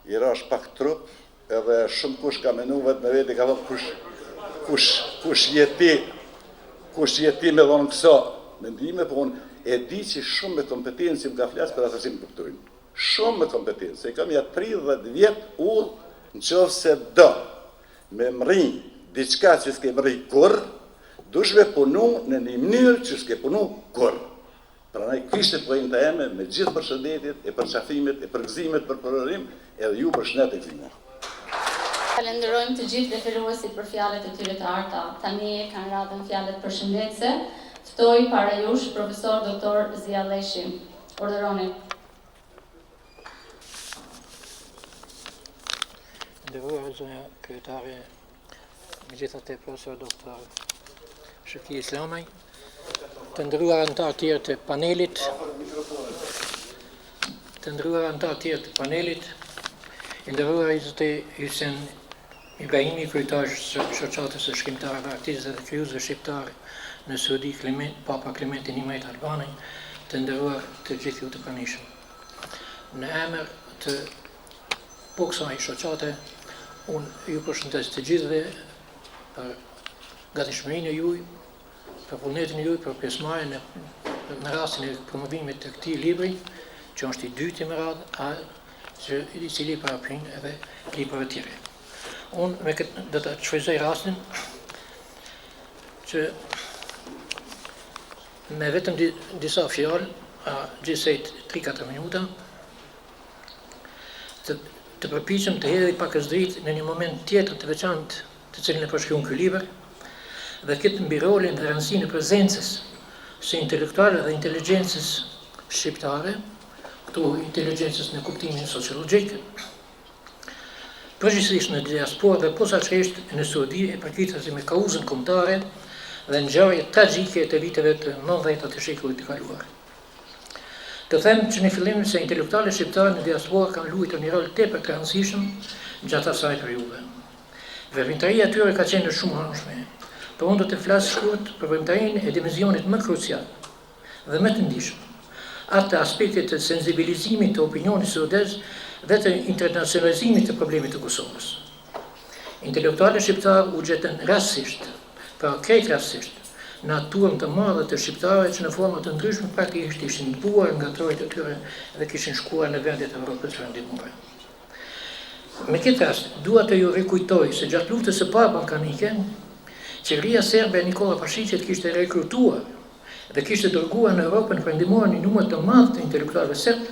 i rash pak trup, edhe shumë kush ka menu vetë me vete, ka thotë kush jeti me dhonë kësa mendime, po unë e di që shumë me kompetencë më ka flasë për atë që më kuptojnë. Shumë me kompetencë, e kam ja 30 vjetë në qofë se do me mëri diçka që s'ke mëri kur, dushme punu në një mënyrë që s'ke punu kur. Pra nëj kishte pojnë të eme me gjithë përshëndetit, e përqafimet, e përgzimet për përërim, edhe ju përshëndet e këzime. Falenderojmë të gjithë referuesit për fjalët e tyre të arta. Tani e kanë radhën fjalët përshëndetse. Ftoj para jush profesor doktor Zia Leshi. Orderoni. Nderuar zonja kryetare, megjithatë profesor doktor Shëki Islamaj, të nderuar anëtar tjerë të panelit, i nderuar zotë Histen Ibrahimi, kryetar shoqatës së shkrimtarëve, artistëve dhe krijuesve shqiptar në Suedi, Papa Klementi XI Albani, të nderuar të gjithë ju të pranishëm. Në emër të kësaj shoqate, unë ju përshëndes të gjithëve për gatishmërinë e juaj, për vullnetin e juaj, për pjesëmarrjen në rastin e promovimit të këtij libri, që është i dytë me radhë, i cili paraprin edhe librave tjera. Unë me këtë do të shfrytëzoj rastin që me vetëm disa fjalë, gjithsejt 3-4 minuta, të përpiqem të hedhë pak dritë në një moment tjetër të veçantë të cilin e përshkruan ky libër, dhe këtë mbi rolin dhe rëndësinë e prezencës së intelektuale dhe inteligjencës shqiptare, këtu inteligjencës në kuptimin sociologjik, përgjithsisht në diasporë dhe posaçërisht në Suedi e përkithësi me kauzën kombëtare dhe ngjarjet tragjike të viteve të 90-të të shekullit të kaluar. Të them që në fillim se intelektualët shqiptarë në diasporë kanë luajtur një rol tepër të rëndësishëm gjatë asaj periudhe. Veprimtaria e tyre ka qenë shumë rëndësishme, por unë do të flas shkurt për veprimtarinë e dimenzionit më krucial dhe më të ndihshëm, atë aspektit të sensibilizimit të opinionit suedez dhe të internacionalizimit të problemit të Kosovës. Intelektualët shqiptarë u gjetën rastësisht, pra krejt rastësisht, në atë turm të madhe të shqiptarëve që në forma të ndryshme praktikisht ishin buar nga trojtë e tyre dhe kishin shkuar në vendet e Evropës perëndimore. Me këtë rast, dua të ju rikujtoj se gjatë luftës së parë ballkanike, qeveria serbe e Nikola Pašićit kishte rekrutuar dhe kishte dërguar në Evropën perëndimore një numër të madh të intelektualëve serbë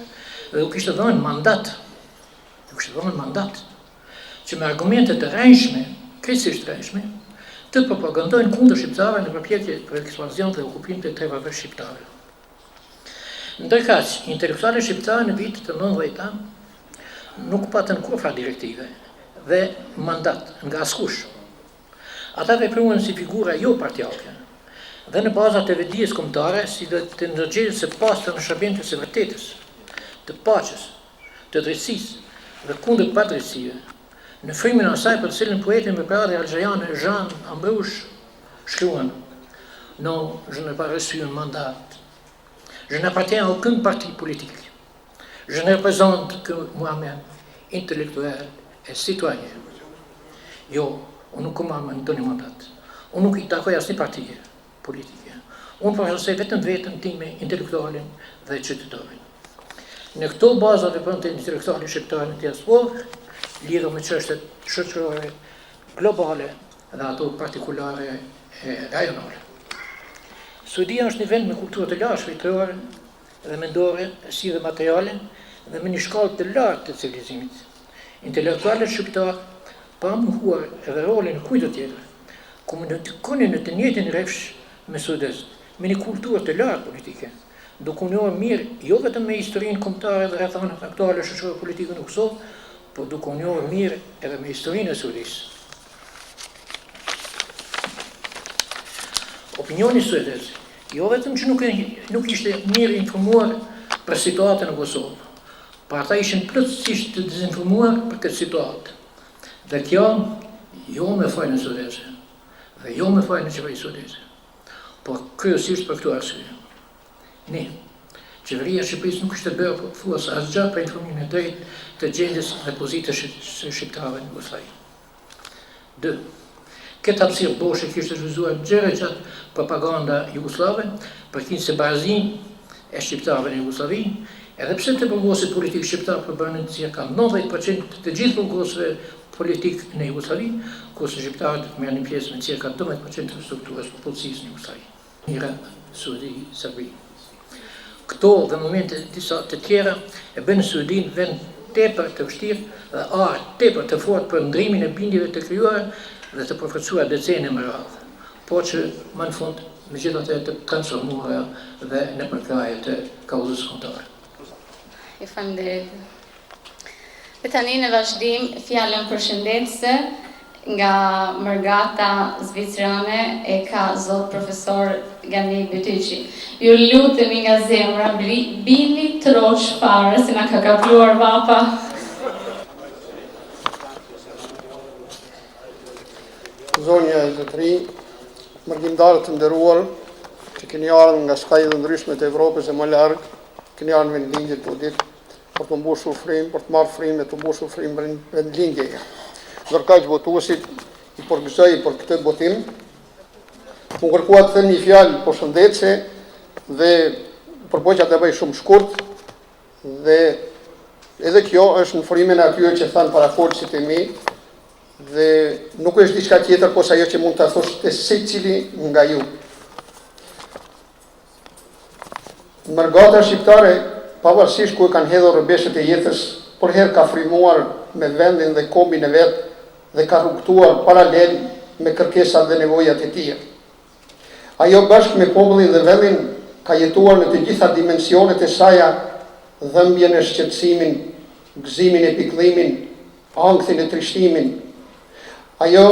dhe u kishte dhënë mandat që me argumente të rrejshme, krejtësisht rrejshme, të propagandojnë kundër shqiptarëve në përpjekje për ekspanzion dhe okupim të trevave shqiptare. Ndërkaq, intelektualët shqiptarë në vitet të 90-ta nuk patën kurrë direktive dhe mandat nga askush. Ata vepruan si figura jo partjake, dhe në baza të vedijes kombëtare si dhe të ndërgjegjës së pastër në shërbim të së vërtetës, të paqes, të drejtësisë dhe kundër padrejtësive, në frymën e asaj për të cilën poeti mbretëror algérian Jean Ambrouche shkruan: "Non, je n'ai pas reçu un mandat. Je n'appartiens à aucune parti politique. Je ne représente que moi-même, intellectuel et citoyen." Jo, unë nuk kam ndonjë mandat. Unë nuk I takoj asnjë partie politike. Unë përfaqësoj vetëm veten time, intelektualin dhe qytetarin. Në këto baza vepron të intelektuali shqiptar në diasporë, lidhur me çështjet shoqërore, globale dhe ato partikulare e rajonale. Suedia është një vend me kulturë të lartë shpirtërore dhe mendore, si dhe materiale, dhe me një shkallë të lartë të civilizimit. Intelektualët shqiptar pa mohuar edhe rolin e kujt tjetër, komunikonin në të njëjtin rrefsh me suedezët, me një kulturë të lartë politike, duke u njohur mirë jo vetëm me historinë kombëtare dhe rrethanat aktuale shoqërore politike në Kosovë, por duke u njohur mirë edhe me historinë e Suedisë. Opinioni suedez jo vetëm që nuk ishte mirë informuar për situatën në Kosovë, por ata ishin plotësisht të dezinformuar për këtë situatë. Dhe kjo jo me fajin e suedeze, dhe jo me fajin e qeverisë suedeze, por kryesisht për këto arsye. Ne, qeveria e Shqipërisë nuk ishte bërë thuas asgjë për informimin e drejtë të gjendjes dhe pozitës së shqiptarëve në Jugosllavi. 2. Këtë hapësirë boshe kishte zhvilluar gjëra gjatë propaganda jugoslave, përkind se barazinë e shqiptarëve në Jugosllavi, edhe pse të përgosit politikë shqiptar përbërnin cirka 90% të gjithë përgosëve politikë në Jugosllavi, kurse shqiptarët të merrnin pjesë me cirka 12% të strukturës popullsisë në Jugosllavi. Iran, Suedi, Serbi. Këto dhe momente disa të tjera e bën Suedin vend tepër të vështirë dhe tepër të fortë për ndrimin e bindjeve të krijuara dhe të përforcuar decene më radhë, por që më në fund megjithatë të transformuara dhe në përkraje të kauzës kombëtare. Ju falenderoj. Dhe tani në vazhdim fjalën përshëndetëse nga Mërgata Zvicrane e ka zot profesor Gani Bytyqi. Ju lutemi nga zemra, bini trosh fare, se na ka kapluar vapa. Zonja e zotëri, mërgjimdarët të nderuar, që keni ardhur nga skajë dhe ndryshme të Evropës e më larg, keni ardhur në vendlindje të ditë për të mbushur frymë, për të marrë frymë e të mbushur frymë vendlindjeja. Ndërkaq votuesit I përgëzoj për këtë votim. Më kërkua të them një fjalë përshëndetëse dhe përpoqja të bëj shumë shkurt dhe edhe kjo është në frymën e atyre që thanë parafolësit e mi dhe nuk është diçka tjetër posa ajo që mund ta thosh te secili nga ju. Mërgata shqiptare, pavarësisht ku e kanë hedhur rrëbeshët e jetës, për herë ka frymuar me vendin dhe kombin e vet dhe ka rrugtuar paralel me kërkesat dhe nevojat e tij. Ajo bashkë me popullin dhe vendin ka jetuar në të gjitha dimensionet e saja, dhëmbjen e shqetësimin, gëzimin e pikëllimin, ankthin e trishtimin. Ajo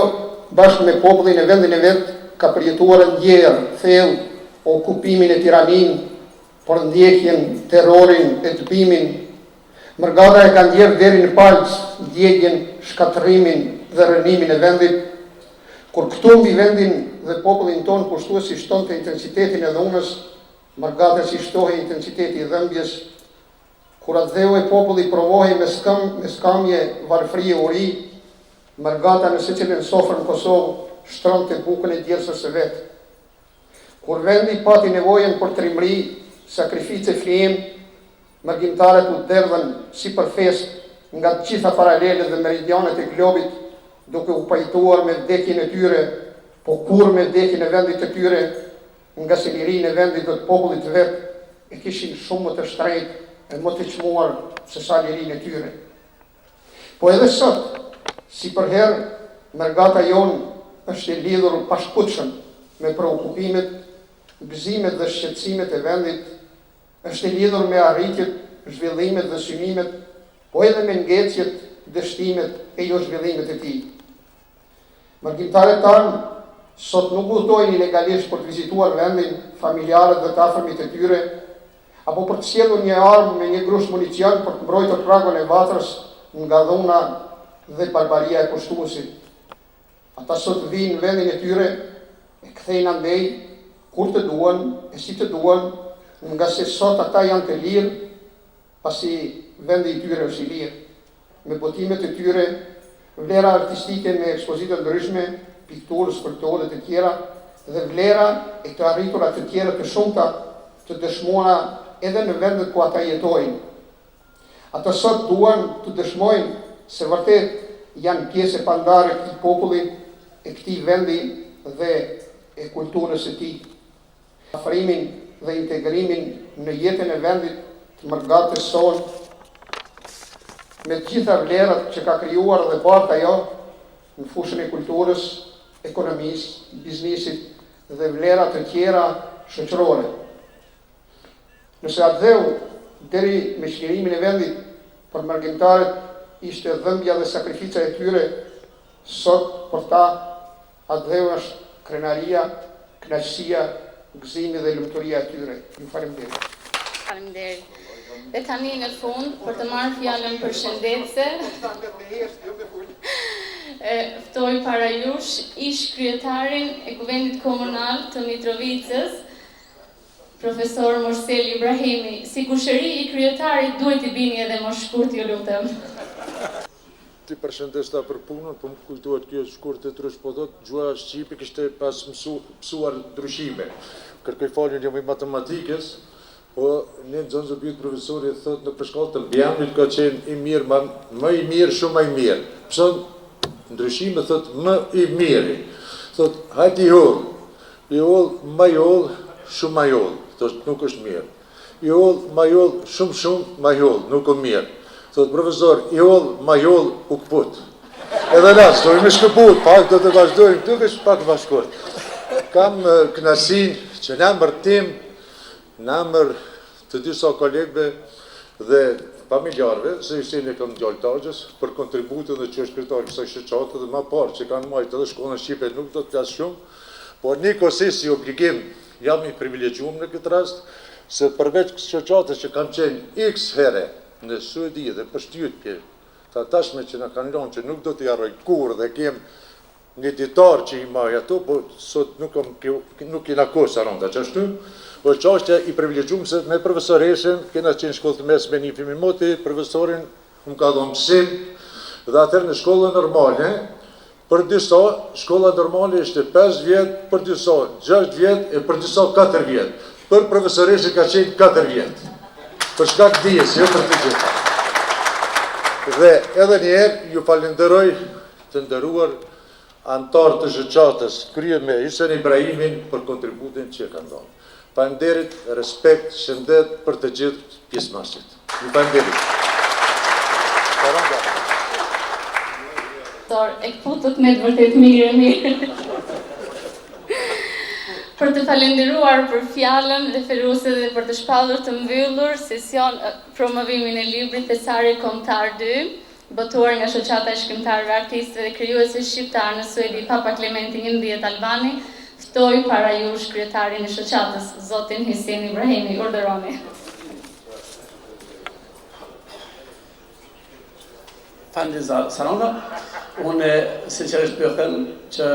bashkë me popullin e vendin e vet ka përjetuar ndjerë, thellë, okupimin e tiranin, për ndjekjen, terrorin, e dëbimin. Mërgata e ka ndjerë deri në palc, ndjekjen, shkatërimin dhe rënimin e vendit. Kur këtu mbi vendin dhe popullin ton pushtuesi shtonte intensitetin e dhunës, Mërgata si shtohej intensiteti I dhëmbjes. Kur atë e populli provohej me skamje, varfrie, uri, Mërgata në secilin sofër në Kosovë shtronte bukën e djersës së vet. Kur vendi pati nevojën për trimëri, sakrificë e flijem, mërgjimtarët u derdhën si për fest nga të gjitha paralelet dhe meridianet e globit, duke u pajtuar me vdekjen e tyre, po kur me vdekjen e vendit të tyre, nga se lirin e vendit dhe të popullit të vet, e kishin shumë më të shtrejt e më të çmuar se sa lirin e tyre. Po edhe sot, si për herë, Mërgata jonë është e lidhur pashkutshëm me preokupimet, gëzimet dhe shqetësimet e vendit, është e lidhur me arritjet, zhvillimet dhe synimet, po edhe me ngecjet, dështimet e jo zhvillimet e tij. Mërgjimtarët tanë sot nuk udhtojnë ilegalisht për të vizituar vendin familjarët dhe të afërmit e tyre, apo për të sjellur një armë me një grush municion për të mbrojtur pragun e vatrës nga dhuna dhe barbaria e kushtuesit. Ata sot vinë në vendin e tyre e kthejnë andej kur të duan e si të duan, nga se sot ata janë të lirë, pasi vendi i tyre është i lirë, me botimet e tyre, vlera artistike me ekspozita ndryshme, pikturë, skulptore të tjera, dhe vlera e të arritura të tjera të shumta të dëshmuara edhe në vendet ku ata jetojnë. Ata sot duan të dëshmojnë se vërtet janë pjesë e pandare e këtij populli, e këtij vendi dhe e kulturës e tij. Afrimin dhe integrimin në jetën e vendit të mërgatës sonë, me të gjitha vlerat që ka krijuar dhe bartë ajo në fushën e kulturës, ekonomisë, biznisit dhe vlerat të tjera shoqërore. Nëse atë dheu, deri me çlirimin e vendit për margintarët ishte dhëmbja dhe sakrifica e tyre, sot për ta atë dheu është krenaria, kënaqësia, gëzimi dhe lumturia e tyre. Ju faleminderit. Faleminderit. Dhe tani në fund, për të marrë fjallën përshëndetse, ftoj para jush ish kryetarin e Kuvendit Komunal të Mitrovicës, profesor Morsel Ibrahimi. Si kushëri i kryetarit duhet i bini edhe më shkurt, ju lutem. Ti përshëndes ta për punën, po më kujtohet kjo shkurt e trush, po thot gjuha shqipe kishte pas mësuar ndryshime. Kërkoj faljen jam i matematikës, po në zonë zëbjit profesori thot në përshkallë të mbjamit ka qenë i mirë, më i mirë, shumë më i mirë. Pësën ndryshime thot më i mirë. Thot hajt i hollë, më i hollë, shumë më i hollë. Thot nuk është mirë. I hollë, më i hollë, shumë, më i hollë, nuk është mirë. Thot profesor, i hollë, më i hollë, u këput. Edhe nas, dojmë me shkëput, pak do të vazhdojmë, tuk është pak vazhkot. Kam kënasin që në emër tim, në emër të disa kolegëve dhe familjarve, se ishtin e kam djallëtagjës, për kontributën dhe që është kryetar kësaj shoqate dhe ma parë që kanë majtë edhe shkollën Shqipe nuk do të plasë shumë, por një kosi si obligim jam i privilegjuar në këtë rast, se përveç shoqatës që kam qenë x here në Suedi dhe për shtytje, ta tashme që na kanë lënë që nuk do të jarroj kur dhe kem një ditar që i maj ato, po sot nuk kena kosa ronda që ashtu, po çështja i privilegjuar se me profesoreshën, kena qenë shkollë të mesme një fimi moti, profesorin më ka dhënë mësim, dhe atër në shkollën normale, për disa, shkolla normale ishte 5 vjetë, për disa 6 vjetë, e për disa 4 vjetë. Për profesoreshën ka qenë 4 vjetë. Për shkak dijes, jo për të gjitha. Dhe edhe njerë ju falenderoj të nderuar antar të shoqatës, krye me Hisen Ibrahimin për kontributin që kanë dhënë. Faleminderit, respekt, shëndet për të gjithë pjesëmarrësit. Ju faleminderit. E këputët me të vërtet mirë. Për të falenderuar për fjallën referuese dhe për të shpallur të mbyllur sesion promovimin e librit Thesari Kombëtar 2, botuar nga shoqata e shkrimtarëve, artistëve dhe krijuesve shqiptar në Suedi Papa Klementi 11 Albani, ftoi para jush kryetarin e shoqatës, zotin Hisen Ibrahimi. Urdhëroni. Fandeza Saranda, unë sinqerisht përkën që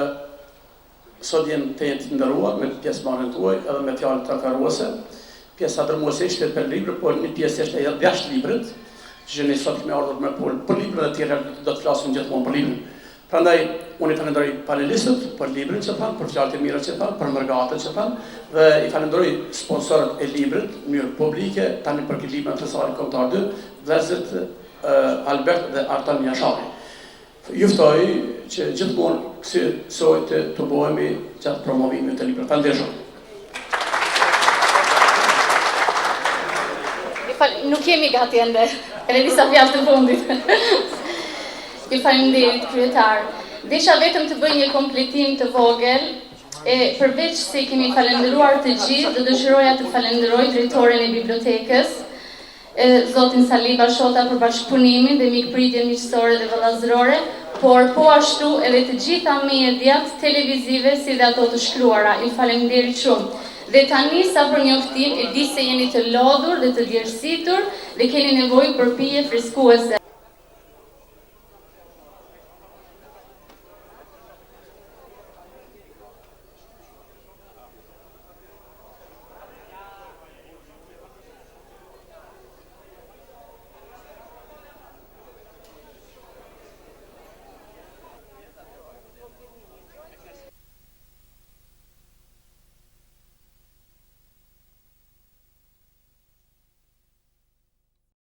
sot jem të jetë të ndëruar me pjesëmarrjen tuaj edhe me fjalët trakaruese. Pjesa dërmuese ishte për libër, por një pjesë ishte jashtë librit, që ne sot kemi ardhur me për librin dhe tjerë do të flasim gjithmonë për librin. Prandaj unë i falenderoj panelistët për librin që thanë, për fjalët e mira që thanë, për mërgatët që thanë, dhe i falenderoj sponsorët e librit në mënyrë publike, tani për këtë libër Thesari Kombëtar 2, vëllezërit Albert dhe Artan Jashari. Ju ftoj që gjithmonë kësaj të bëhemi gjatë promovimit të librit. Faleminderit. Nuk jemi gati ende, edhe disa fjalë të fundit. Ju faleminderit kryetar. Desha vetëm të bëj një kompletim të vogël, e përveç se kemi falenderuar të gjithë, do dëshiroja të falenderoj drejtoren e bibliotekës, zotin Sali Bashota për bashkëpunimin dhe mikpritjen miqësore dhe vëllazërore, por po ashtu edhe të gjitha mediat televizive si dhe ato të shkruara. Ju faleminderit shumë. Dhe tani sa për njoftim, e di se jeni të lodhur dhe të djersitur dhe keni nevojë për pije freskuese.